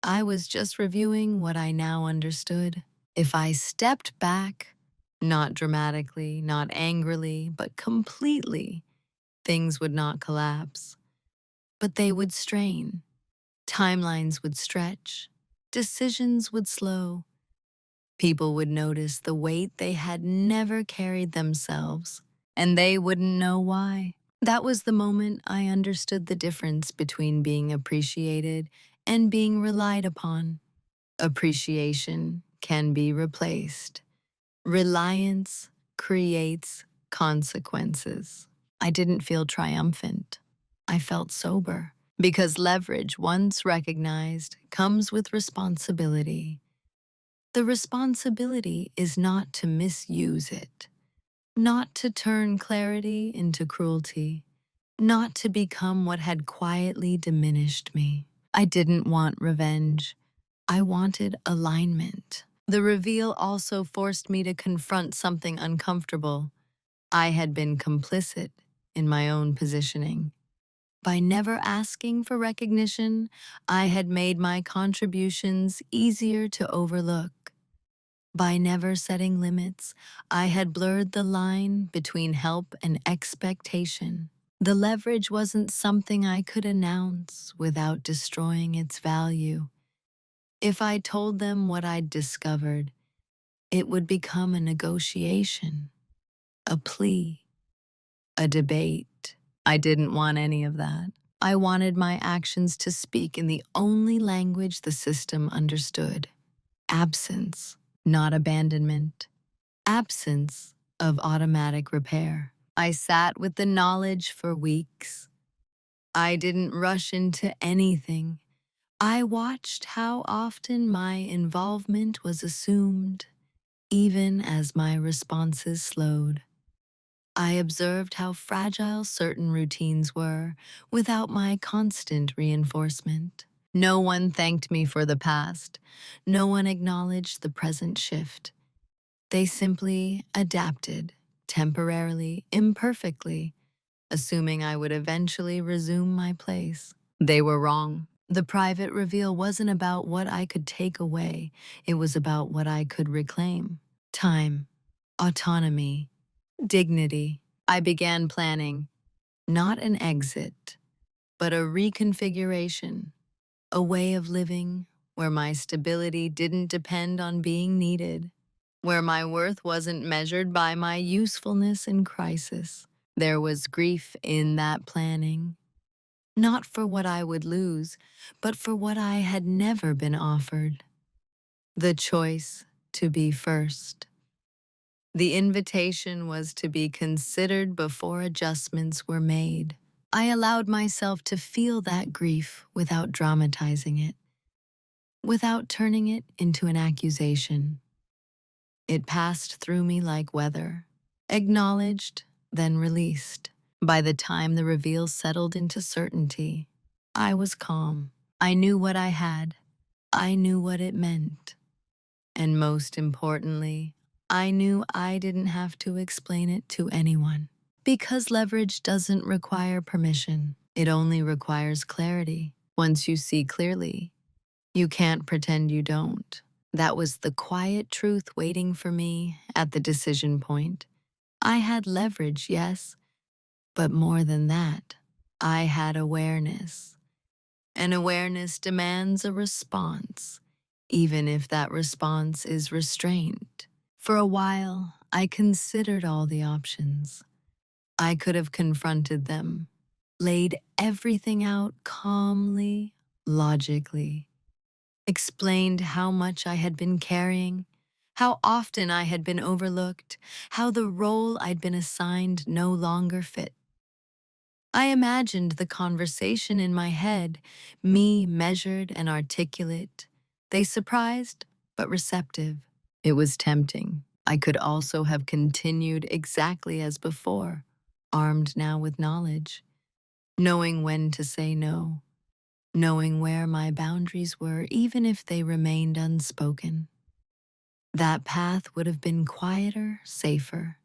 Speaker 1: I was just reviewing what I now understood. If I stepped back, not dramatically, not angrily, but completely, things would not collapse. But they would strain. Timelines would stretch. Decisions would slow. People would notice the weight they had never carried themselves, and they wouldn't know why. That was the moment I understood the difference between being appreciated and being relied upon. Appreciation can be replaced. Reliance creates consequences. I didn't feel triumphant. I felt sober. Because leverage, once recognized, comes with responsibility. The responsibility is not to misuse it, not to turn clarity into cruelty, not to become what had quietly diminished me. I didn't want revenge. I wanted alignment. The reveal also forced me to confront something uncomfortable. I had been complicit in my own positioning. By never asking for recognition, I had made my contributions easier to overlook. By never setting limits, I had blurred the line between help and expectation. The leverage wasn't something I could announce without destroying its value. If I told them what I'd discovered, it would become a negotiation, a plea, a debate. I didn't want any of that. I wanted my actions to speak in the only language the system understood. Absence, not abandonment. Absence of automatic repair. I sat with the knowledge for weeks. I didn't rush into anything. I watched how often my involvement was assumed, even as my responses slowed. I observed how fragile certain routines were without my constant reinforcement. No one thanked me for the past. No one acknowledged the present shift. They simply adapted, temporarily, imperfectly, assuming I would eventually resume my place. They were wrong. The private reveal wasn't about what I could take away, it was about what I could reclaim. Time, autonomy, dignity. I began planning, not an exit, but a reconfiguration, a way of living where my stability didn't depend on being needed, where my worth wasn't measured by my usefulness in crisis. There was grief in that planning, not for what I would lose, but for what I had never been offered. The choice to be first. The invitation was to be considered before adjustments were made. I allowed myself to feel that grief without dramatizing it, without turning it into an accusation. It passed through me like weather, acknowledged, then released. By the time the reveal settled into certainty, I was calm. I knew what I had. I knew what it meant. And most importantly, I knew I didn't have to explain it to anyone. Because leverage doesn't require permission, it only requires clarity. Once you see clearly, you can't pretend you don't. That was the quiet truth waiting for me at the decision point. I had leverage, yes, but more than that, I had awareness. And awareness demands a response, even if that response is restrained. For a while, I considered all the options. I could have confronted them, laid everything out calmly, logically, explained how much I had been carrying, how often I had been overlooked, how the role I'd been assigned no longer fit. I imagined the conversation in my head, me measured and articulate, they surprised but receptive. It was tempting. I could also have continued exactly as before, armed now with knowledge, knowing when to say no, knowing where my boundaries were even if they remained unspoken. That path would have been quieter, safer.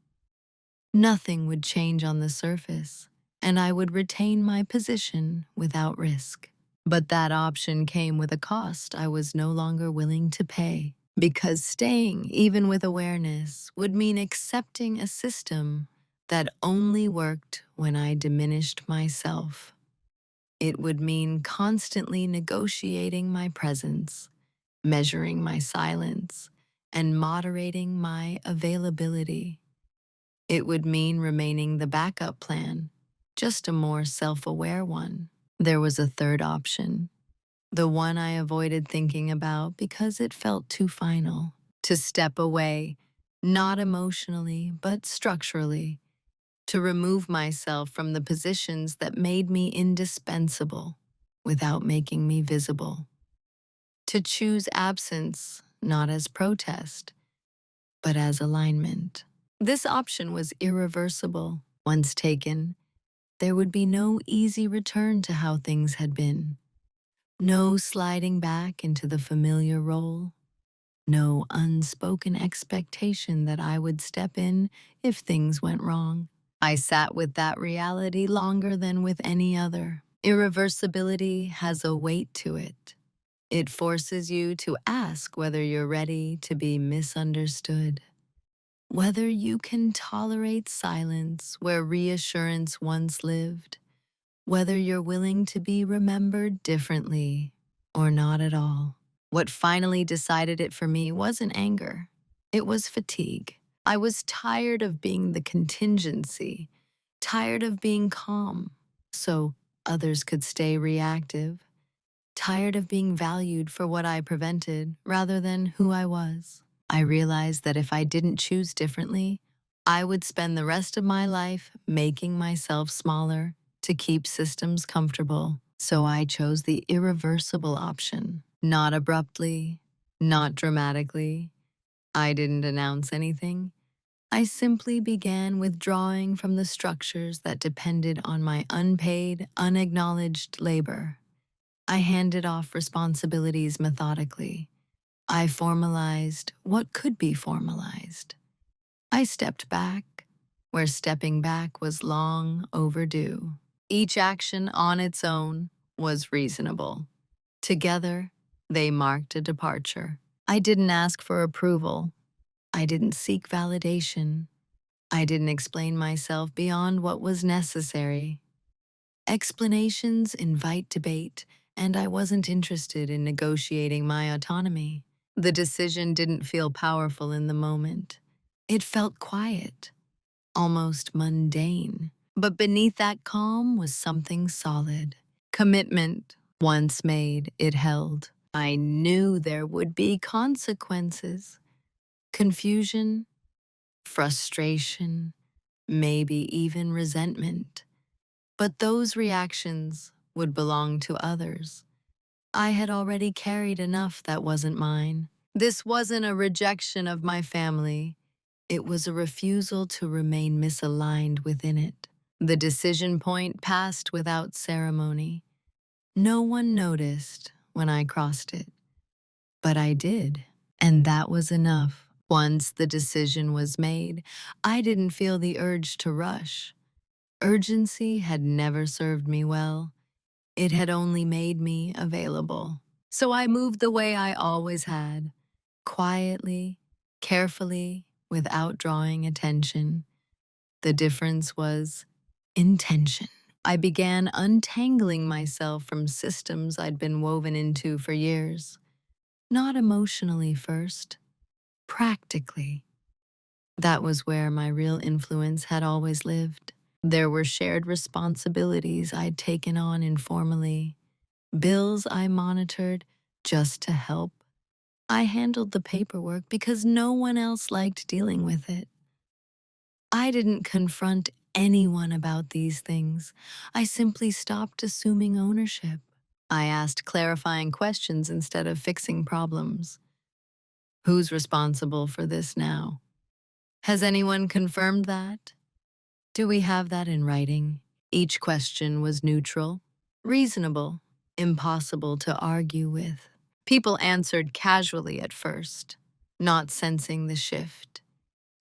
Speaker 1: Nothing would change on the surface, and I would retain my position without risk. But that option came with a cost I was no longer willing to pay, because staying, even with awareness, would mean accepting a system that only worked when I diminished myself. It would mean constantly negotiating my presence, measuring my silence, and moderating my availability. It would mean remaining the backup plan, just a more self-aware one. There was a third option, the one I avoided thinking about because it felt too final. To step away, not emotionally, but structurally, to remove myself from the positions that made me indispensable without making me visible. To choose absence, not as protest, but as alignment. This option was irreversible. Once taken, there would be no easy return to how things had been. No sliding back into the familiar role. No unspoken expectation that I would step in if things went wrong. I sat with that reality longer than with any other. Irreversibility has a weight to it. It forces you to ask whether you're ready to be misunderstood, whether you can tolerate silence where reassurance once lived, whether you're willing to be remembered differently or not at all. What finally decided it for me wasn't anger. It was fatigue. I was tired of being the contingency, tired of being calm so others could stay reactive, tired of being valued for what I prevented rather than who I was. I realized that if I didn't choose differently, I would spend the rest of my life making myself smaller to keep systems comfortable. So I chose the irreversible option. Not abruptly, not dramatically. I didn't announce anything. I simply began withdrawing from the structures that depended on my unpaid, unacknowledged labor. I handed off responsibilities methodically. I formalized what could be formalized. I stepped back where stepping back was long overdue. Each action on its own was reasonable. Together, they marked a departure. I didn't ask for approval. I didn't seek validation. I didn't explain myself beyond what was necessary. Explanations invite debate, and I wasn't interested in negotiating my autonomy. The decision didn't feel powerful in the moment. It felt quiet, almost mundane. But beneath that calm was something solid. Commitment. Once made, it held. I knew there would be consequences. Confusion, frustration, maybe even resentment. But those reactions would belong to others. I had already carried enough that wasn't mine. This wasn't a rejection of my family. It was a refusal to remain misaligned within it. The decision point passed without ceremony. No one noticed when I crossed it, but I did, and that was enough. Once the decision was made, I didn't feel the urge to rush. Urgency had never served me well. It had only made me available. So I moved the way I always had, quietly, carefully, without drawing attention. The difference was intention. I began untangling myself from systems I'd been woven into for years. Not emotionally first, practically. That was where my real influence had always lived. There were shared responsibilities I'd taken on informally, bills I monitored just to help. I handled the paperwork because no one else liked dealing with it. I didn't confront anyone about these things. I simply stopped assuming ownership. I asked clarifying questions instead of fixing problems. Who's responsible for this now? Has anyone confirmed that? Do we have that in writing? Each question was neutral, reasonable, impossible to argue with. People answered casually at first, not sensing the shift.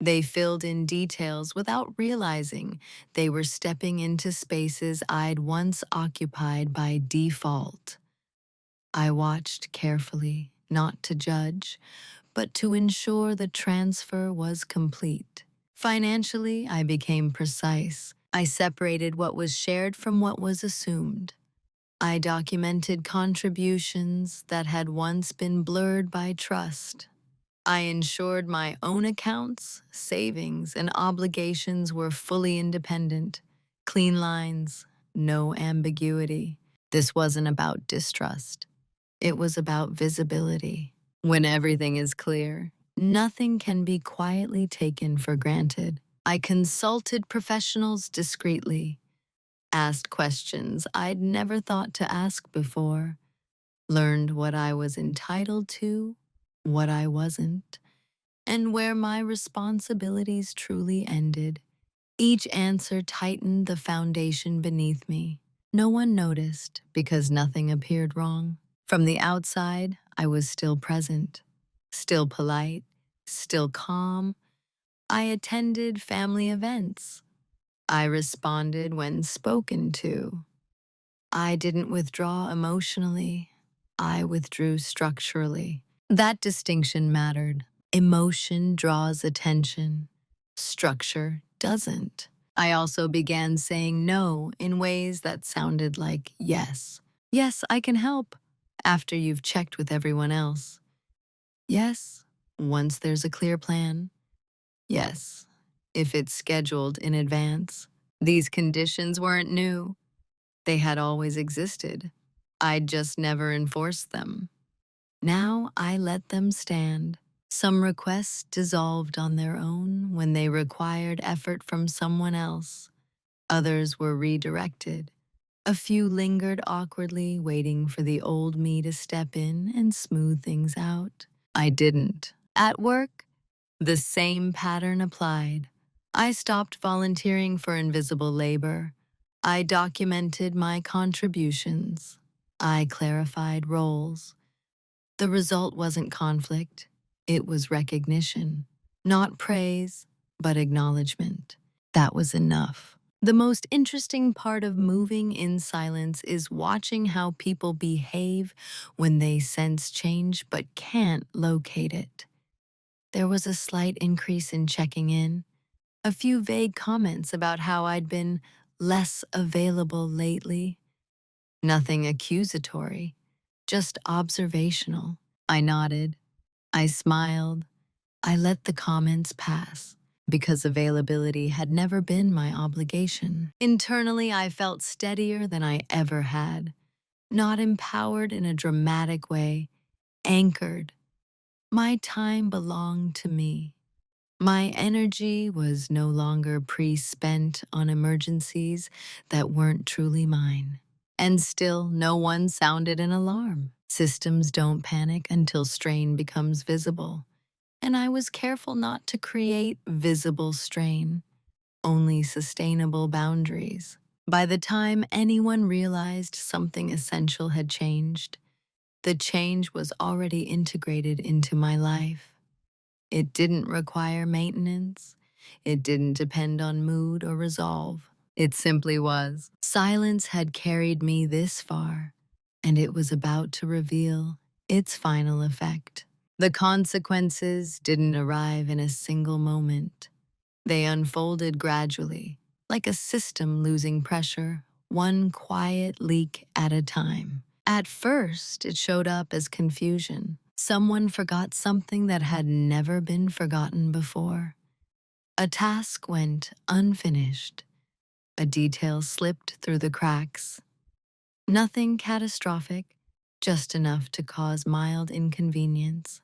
Speaker 1: They filled in details without realizing they were stepping into spaces I'd once occupied by default. I watched carefully, not to judge, but to ensure the transfer was complete. Financially, I became precise. I separated what was shared from what was assumed. I documented contributions that had once been blurred by trust. I ensured my own accounts, savings, and obligations were fully independent. Clean lines, no ambiguity. This wasn't about distrust. It was about visibility. When everything is clear, nothing can be quietly taken for granted. I consulted professionals discreetly, asked questions I'd never thought to ask before, learned what I was entitled to, what I wasn't, and where my responsibilities truly ended. Each answer tightened the foundation beneath me. No one noticed because nothing appeared wrong. From the outside, I was still present, still polite, still calm. I attended family events. I responded when spoken to. I didn't withdraw emotionally. I withdrew structurally. That distinction mattered. Emotion draws attention. Structure doesn't. I also began saying no in ways that sounded like yes. Yes, I can help, after you've checked with everyone else. Yes, once there's a clear plan. Yes, if it's scheduled in advance. These conditions weren't new. They had always existed. I'd just never enforced them. Now I let them stand. Some requests dissolved on their own when they required effort from someone else. Others were redirected. A few lingered awkwardly, waiting for the old me to step in and smooth things out. I didn't. At work, the same pattern applied. I stopped volunteering for invisible labor. I documented my contributions. I clarified roles. The result wasn't conflict, it was recognition. Not praise, but acknowledgement. That was enough. The most interesting part of moving in silence is watching how people behave when they sense change but can't locate it. There was a slight increase in checking in, a few vague comments about how I'd been less available lately. Nothing accusatory, just observational. I nodded. I smiled. I let the comments pass because availability had never been my obligation. Internally, I felt steadier than I ever had, not empowered in a dramatic way, anchored. My time belonged to me. My energy was no longer pre-spent on emergencies that weren't truly mine. And still, no one sounded an alarm. Systems don't panic until strain becomes visible. And I was careful not to create visible strain, only sustainable boundaries. By the time anyone realized something essential had changed, the change was already integrated into my life. It didn't require maintenance. It didn't depend on mood or resolve. It simply was. Silence had carried me this far, and it was about to reveal its final effect. The consequences didn't arrive in a single moment. They unfolded gradually, like a system losing pressure, one quiet leak at a time. At first, it showed up as confusion. Someone forgot something that had never been forgotten before. A task went unfinished. A detail slipped through the cracks. Nothing catastrophic, just enough to cause mild inconvenience.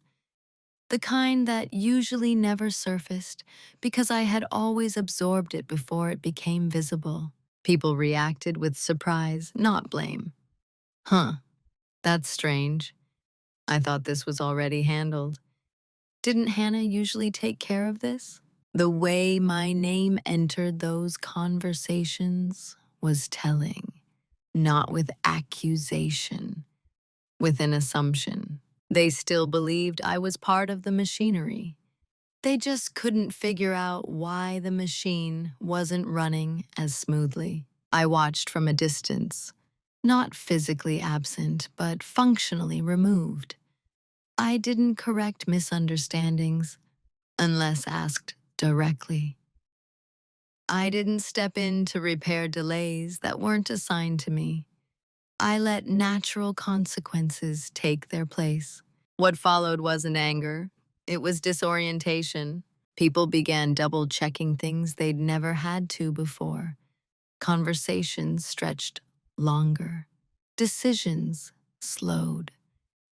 Speaker 1: The kind that usually never surfaced because I had always absorbed it before it became visible. People reacted with surprise, not blame. Huh, that's strange. I thought this was already handled. Didn't Hannah usually take care of this? The way my name entered those conversations was telling, not with accusation, with an assumption. They still believed I was part of the machinery. They just couldn't figure out why the machine wasn't running as smoothly. I watched from a distance, not physically absent, but functionally removed. I didn't correct misunderstandings unless asked directly. I didn't step in to repair delays that weren't assigned to me. I let natural consequences take their place. What followed wasn't anger, it was disorientation. People began double checking things they'd never had to before. Conversations stretched longer. Decisions slowed.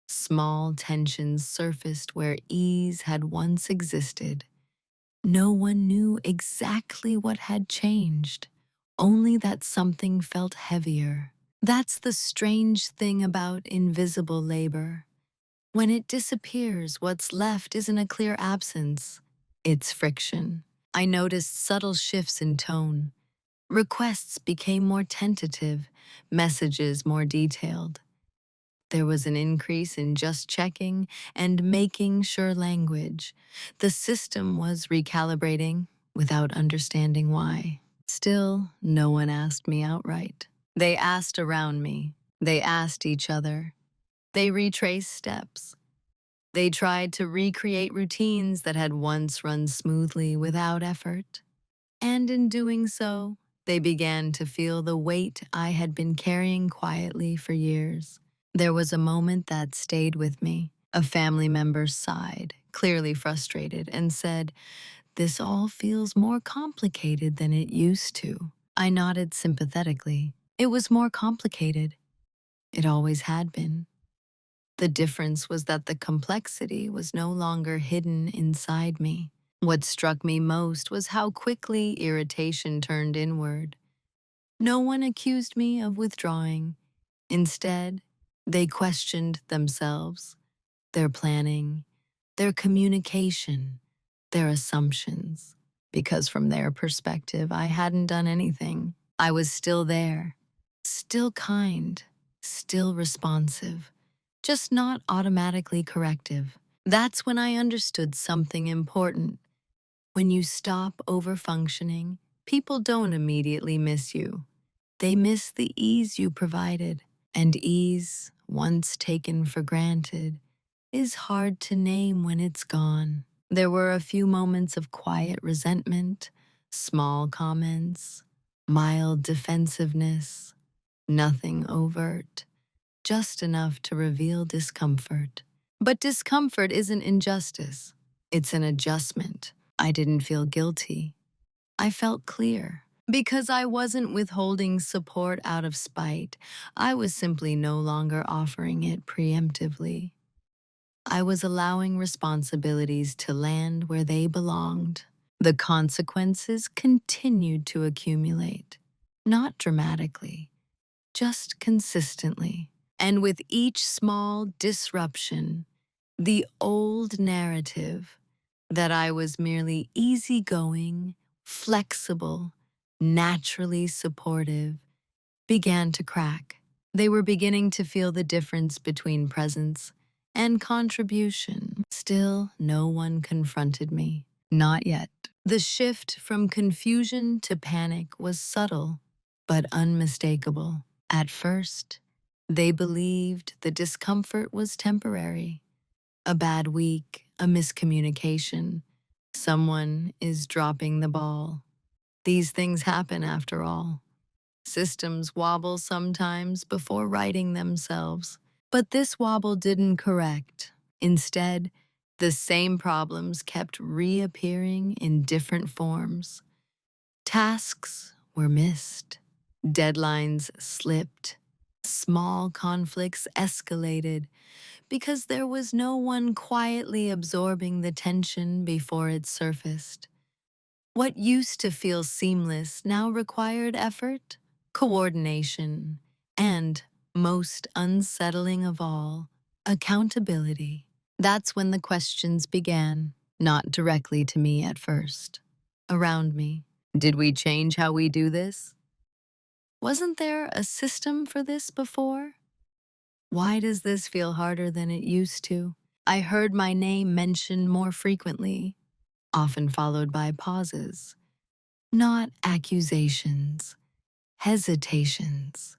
Speaker 1: Small tensions surfaced where ease had once existed. No one knew exactly what had changed, only that something felt heavier. That's the strange thing about invisible labor. When it disappears, what's left isn't a clear absence, it's friction. I noticed subtle shifts in tone. Requests became more tentative, messages more detailed. There was an increase in just checking and making sure language. The system was recalibrating without understanding why. Still, no one asked me outright. They asked around me. They asked each other. They retraced steps. They tried to recreate routines that had once run smoothly without effort. And in doing so, they began to feel the weight I had been carrying quietly for years. There was a moment that stayed with me. A family member sighed, clearly frustrated, and said, "This all feels more complicated than it used to." I nodded sympathetically. It was more complicated. It always had been. The difference was that the complexity was no longer hidden inside me. What struck me most was how quickly irritation turned inward. No one accused me of withdrawing. Instead, they questioned themselves, their planning, their communication, their assumptions. Because from their perspective, I hadn't done anything. I was still there, still kind, still responsive, just not automatically corrective. That's when I understood something important. When you stop overfunctioning, people don't immediately miss you. They miss the ease you provided. And ease, once taken for granted, is hard to name when it's gone. There were a few moments of quiet resentment, small comments, mild defensiveness, nothing overt, just enough to reveal discomfort. But discomfort isn't injustice, it's an adjustment. I didn't feel guilty. I felt clear. Because I wasn't withholding support out of spite, I was simply no longer offering it preemptively. I was allowing responsibilities to land where they belonged. The consequences continued to accumulate, not dramatically, just consistently. And with each small disruption, the old narrative that I was merely easygoing, flexible, naturally supportive began to crack. They were beginning to feel the difference between presence and contribution. Still, no one confronted me. Not yet. The shift from confusion to panic was subtle, but unmistakable. At first, they believed the discomfort was temporary. A bad week, a miscommunication. Someone is dropping the ball. These things happen after all. Systems wobble sometimes before righting themselves. But this wobble didn't correct. Instead, the same problems kept reappearing in different forms. Tasks were missed, deadlines slipped, small conflicts escalated because there was no one quietly absorbing the tension before it surfaced. What used to feel seamless now required effort, coordination, and, most unsettling of all, accountability. That's when the questions began, not directly to me at first. Around me. Did we change how we do this? Wasn't there a system for this before? Why does this feel harder than it used to? I heard my name mentioned more frequently, often followed by pauses. Not accusations, hesitations,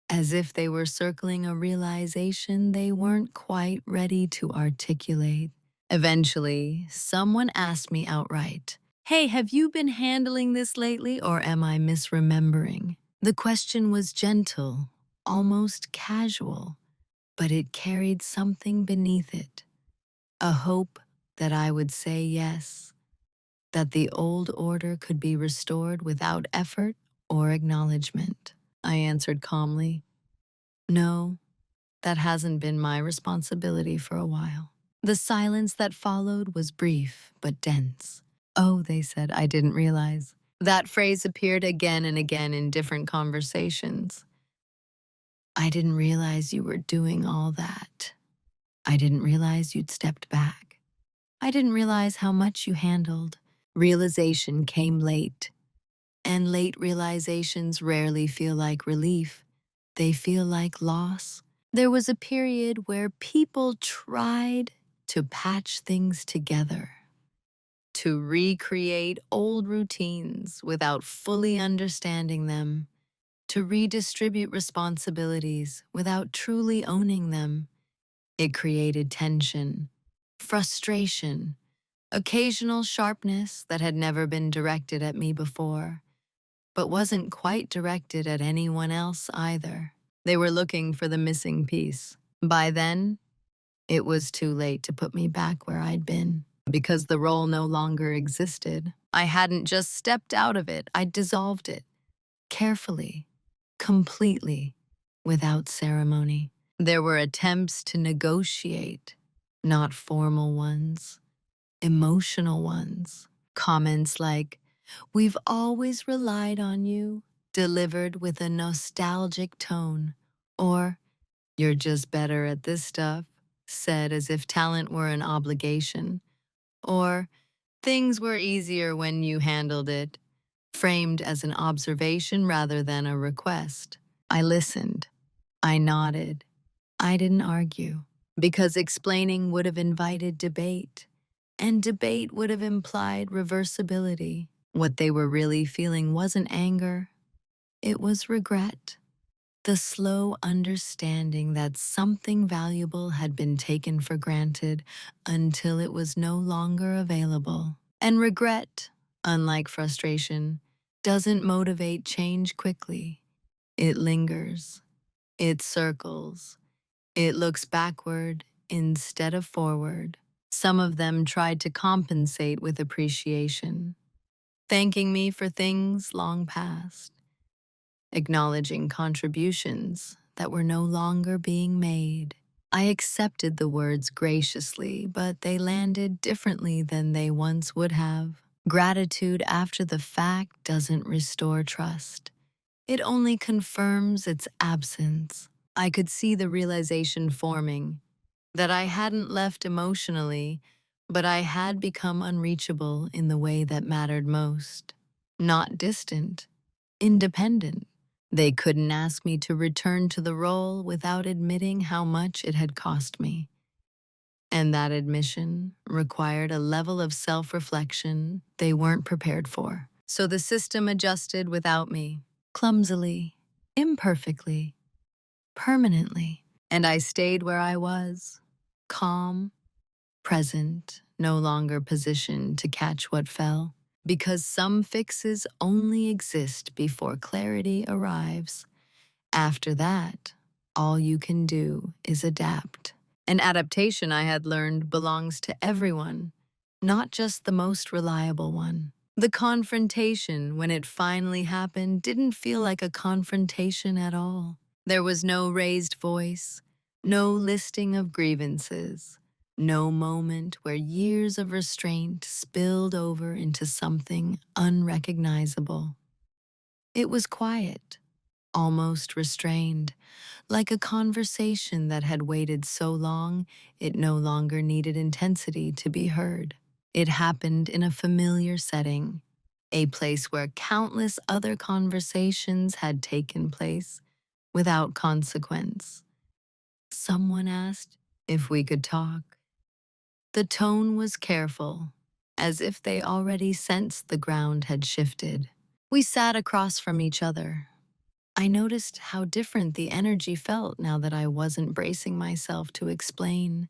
Speaker 1: as if they were circling a realization they weren't quite ready to articulate. Eventually, someone asked me outright, "Hey, have you been handling this lately, or am I misremembering?" The question was gentle, almost casual, but it carried something beneath it, a hope that I would say yes, that the old order could be restored without effort or acknowledgement. I answered calmly, "No, that hasn't been my responsibility for a while." The silence that followed was brief but dense. "Oh," they said, "I didn't realize." That phrase appeared again and again in different conversations. "I didn't realize you were doing all that. I didn't realize you'd stepped back. I didn't realize how much you handled." Realization came late, and late realizations rarely feel like relief. They feel like loss. There was a period where people tried to patch things together, to recreate old routines without fully understanding them, to redistribute responsibilities without truly owning them. It created tension, frustration, occasional sharpness that had never been directed at me before, but wasn't quite directed at anyone else either. They were looking for the missing piece. By then, it was too late to put me back where I'd been, because the role no longer existed. I hadn't just stepped out of it, I'd dissolved it, carefully, completely, without ceremony. There were attempts to negotiate, not formal ones, emotional ones. Comments like, "We've always relied on you," delivered with a nostalgic tone, or "You're just better at this stuff," said as if talent were an obligation, or "Things were easier when you handled it," framed as an observation rather than a request. I listened. I nodded. I didn't argue, because explaining would have invited debate, and debate would have implied reversibility. What they were really feeling wasn't anger, it was regret. The slow understanding that something valuable had been taken for granted until it was no longer available. And regret, unlike frustration, doesn't motivate change quickly. It lingers, it circles, it looks backward instead of forward. Some of them tried to compensate with appreciation, thanking me for things long past, acknowledging contributions that were no longer being made. I accepted the words graciously, but they landed differently than they once would have. Gratitude after the fact doesn't restore trust. It only confirms its absence. I could see the realization forming that I hadn't left emotionally, but I had become unreachable in the way that mattered most. Not distant, independent. They couldn't ask me to return to the role without admitting how much it had cost me. And that admission required a level of self-reflection they weren't prepared for. So the system adjusted without me, clumsily, imperfectly, permanently. And I stayed where I was, calm, present, no longer positioned to catch what fell. because some fixes only exist before clarity arrives. After that, all you can do is adapt. An adaptation, I had learned, belongs to everyone, not just the most reliable one. The confrontation, when it finally happened, didn't feel like a confrontation at all. There was no raised voice, no listing of grievances, no moment where years of restraint spilled over into something unrecognizable. It was quiet, almost restrained, like a conversation that had waited so long it no longer needed intensity to be heard. It happened in a familiar setting, a place where countless other conversations had taken place without consequence. Someone asked if we could talk. The tone was careful, as if they already sensed the ground had shifted. We sat across from each other. I noticed how different the energy felt now that I wasn't bracing myself to explain,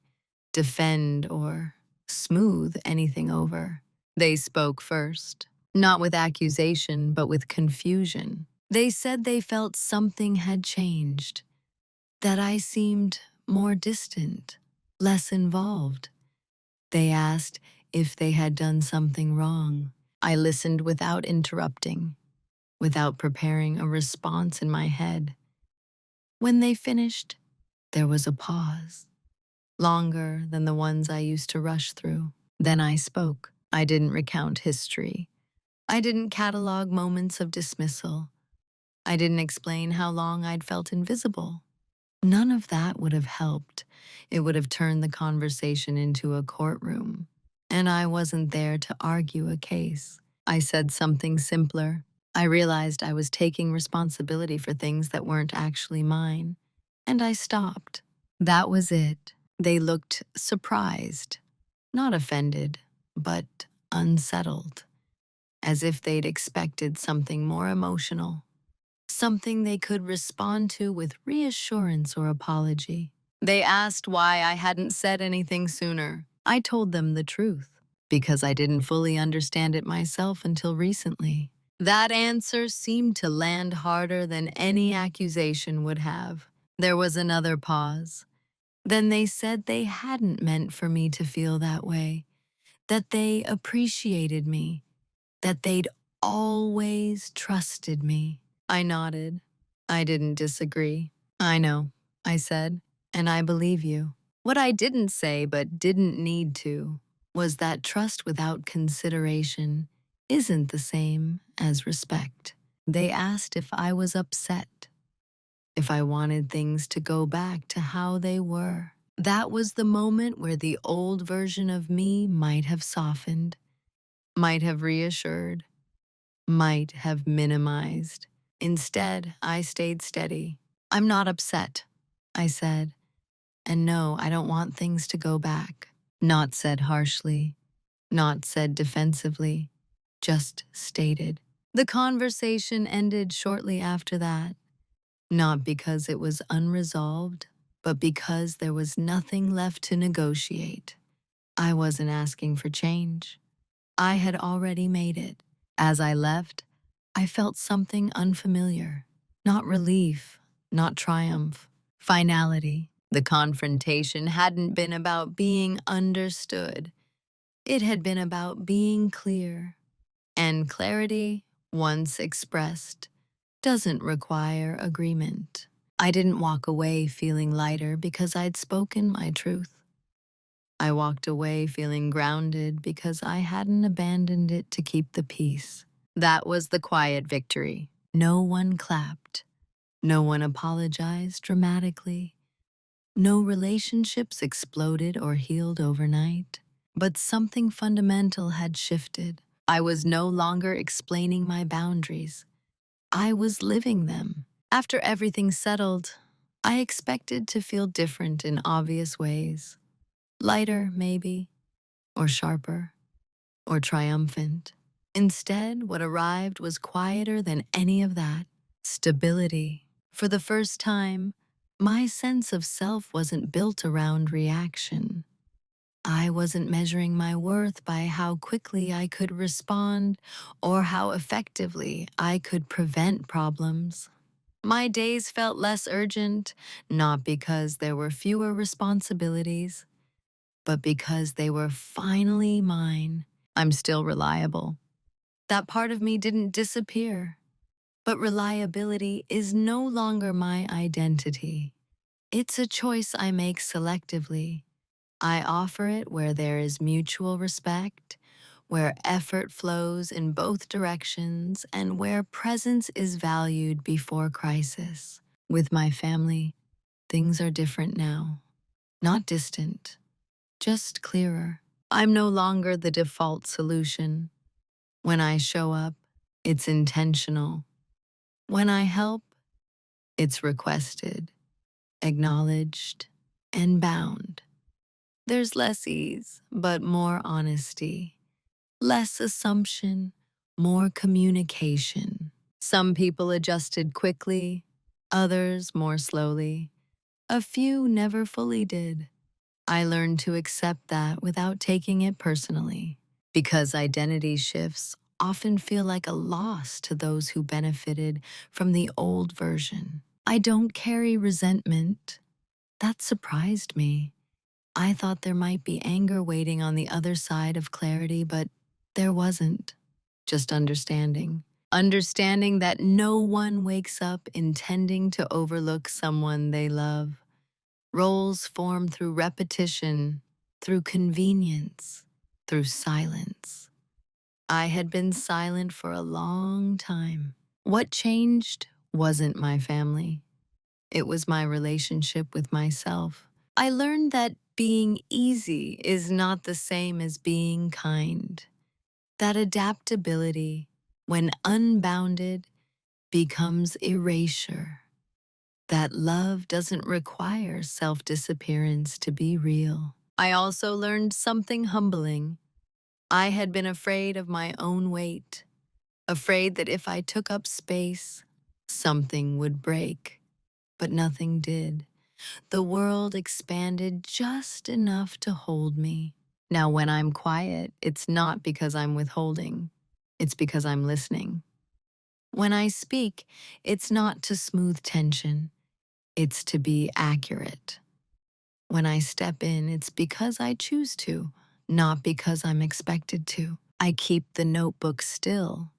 Speaker 1: defend, or smooth anything over. They spoke first, not with accusation, but with confusion. They said they felt something had changed, that I seemed more distant, less involved. They asked if they had done something wrong. I listened without interrupting, without preparing a response in my head. When they finished, there was a pause, longer than the ones I used to rush through. Then I spoke. I didn't recount history. I didn't catalog moments of dismissal. I didn't explain how long I'd felt invisible. None of that would have helped. It would have turned the conversation into a courtroom. And I wasn't there to argue a case. I said something simpler. I realized I was taking responsibility for things that weren't actually mine. And I stopped. That was it. They looked surprised, not offended, but unsettled, as if they'd expected something more emotional, something they could respond to with reassurance or apology. They asked why I hadn't said anything sooner. I told them the truth, because I didn't fully understand it myself until recently. That answer seemed to land harder than any accusation would have. There was another pause. Then they said they hadn't meant for me to feel that way, that they appreciated me, that they'd always trusted me. I nodded. I didn't disagree. I know, I said, and I believe you. What I didn't say but didn't need to was that trust without consideration isn't the same as respect. They asked if I was upset, if I wanted things to go back to how they were. That was the moment where the old version of me might have softened, might have reassured, might have minimized. Instead, I stayed steady. I'm not upset, I said. And no, I don't want things to go back. Not said harshly, not said defensively, just stated. The conversation ended shortly after that, not because it was unresolved, but because there was nothing left to negotiate. I wasn't asking for change. I had already made it. As I left, I felt something unfamiliar. Not relief, not triumph. Finality. The confrontation hadn't been about being understood. It had been about being clear. And clarity, once expressed, doesn't require agreement. I didn't walk away feeling lighter because I'd spoken my truth. I walked away feeling grounded because I hadn't abandoned it to keep the peace. That was the quiet victory. No one clapped. No one apologized dramatically. No relationships exploded or healed overnight. But something fundamental had shifted. I was no longer explaining my boundaries. I was living them. After everything settled, I expected to feel different in obvious ways. Lighter, maybe, or sharper, or triumphant. Instead, what arrived was quieter than any of that. Stability. For the first time, my sense of self wasn't built around reaction. I wasn't measuring my worth by how quickly I could respond or how effectively I could prevent problems. My days felt less urgent, not because there were fewer responsibilities, but because they were finally mine. I'm still reliable. That part of me didn't disappear, but reliability is no longer my identity. It's a choice I make selectively. I offer it where there is mutual respect, where effort flows in both directions, and where presence is valued before crisis. With my family, things are different now. Not distant, just clearer. I'm no longer the default solution. When I show up, it's intentional. When I help, it's requested, acknowledged, and bound. There's less ease, but more honesty. Less assumption, more communication. Some people adjusted quickly, others more slowly. A few never fully did. I learned to accept that without taking it personally, because identity shifts often feel like a loss to those who benefited from the old version. I don't carry resentment. That surprised me. I thought there might be anger waiting on the other side of clarity, but there wasn't. Just understanding. Understanding that no one wakes up intending to overlook someone they love. Roles form through repetition, through convenience, through silence. I had been silent for a long time. What changed wasn't my family. It was my relationship with myself. I learned that being easy is not the same as being kind. That adaptability, when unbounded, becomes erasure. That love doesn't require self-disappearance to be real. I also learned something humbling. I had been afraid of my own weight, afraid that if I took up space, something would break. But nothing did. The world expanded just enough to hold me. Now, when I'm quiet, it's not because I'm withholding. It's because I'm listening. When I speak, it's not to smooth tension. It's to be accurate. When I step in, it's because I choose to, not because I'm expected to. I keep the notebook still,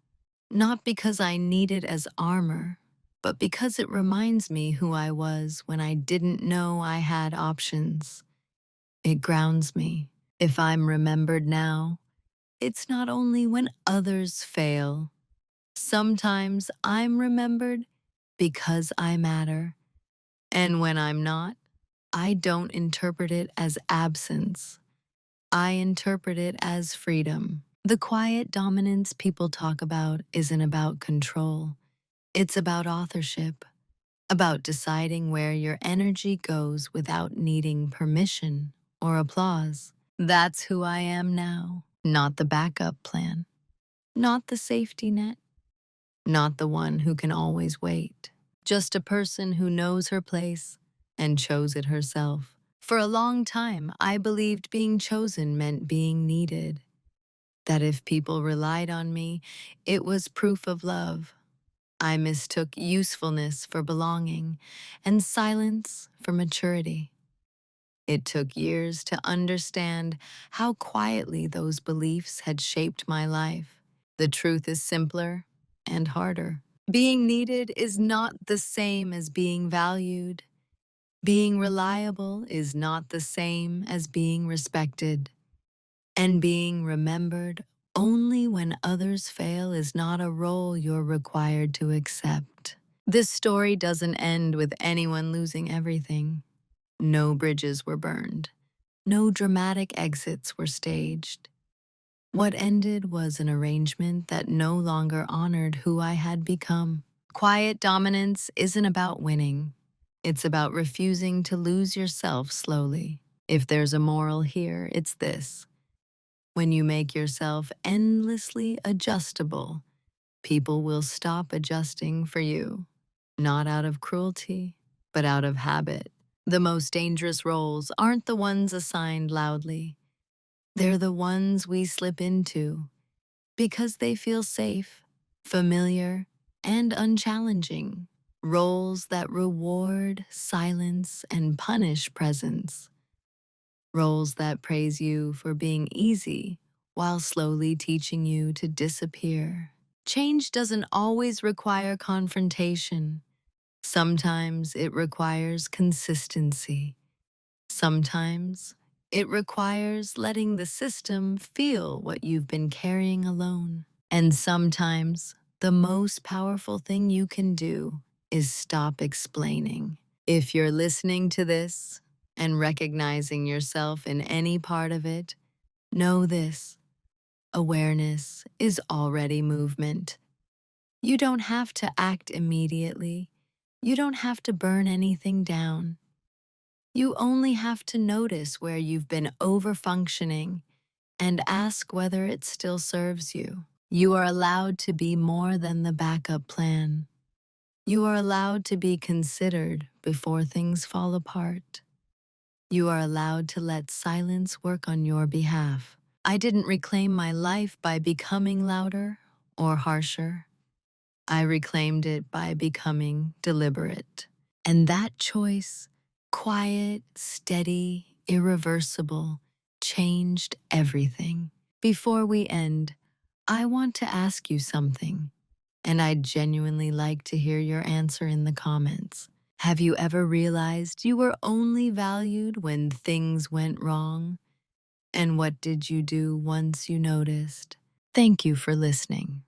Speaker 1: not because I need it as armor, but because it reminds me who I was when I didn't know I had options. It grounds me. If I'm remembered now, it's not only when others fail. Sometimes I'm remembered because I matter. And when I'm not, I don't interpret it as absence. I interpret it as freedom. The quiet dominance people talk about isn't about control. It's about authorship, about deciding where your energy goes without needing permission or applause. That's who I am now, not the backup plan, not the safety net, not the one who can always wait. Just a person who knows her place and chose it herself. For a long time, I believed being chosen meant being needed, that if people relied on me, it was proof of love. I mistook usefulness for belonging and silence for maturity. It took years to understand how quietly those beliefs had shaped my life. The truth is simpler and harder. Being needed is not the same as being valued. Being reliable is not the same as being respected. And being remembered only when others fail is not a role you're required to accept. This story doesn't end with anyone losing everything. No bridges were burned. No dramatic exits were staged. What ended was an arrangement that no longer honored who I had become. Quiet dominance isn't about winning. It's about refusing to lose yourself slowly. If there's a moral here, it's this. When you make yourself endlessly adjustable, people will stop adjusting for you. Not out of cruelty, but out of habit. The most dangerous roles aren't the ones assigned loudly. They're the ones we slip into because they feel safe, familiar, and unchallenging. Roles that reward silence and punish presence. Roles that praise you for being easy while slowly teaching you to disappear. Change doesn't always require confrontation. Sometimes it requires consistency. Sometimes it requires letting the system feel what you've been carrying alone. And sometimes the most powerful thing you can do is stop explaining. If you're listening to this and recognizing yourself in any part of it, know this: awareness is already movement. You don't have to act immediately. You don't have to burn anything down. You only have to notice where you've been overfunctioning and ask whether it still serves you. You are allowed to be more than the backup plan. You are allowed to be considered before things fall apart. You are allowed to let silence work on your behalf. I didn't reclaim my life by becoming louder or harsher. I reclaimed it by becoming deliberate. And that choice, quiet, steady, irreversible, changed everything. Before we end, I want to ask you something, and I'd genuinely like to hear your answer in the comments. Have you ever realized you were only valued when things went wrong? And what did you do once you noticed? Thank you for listening.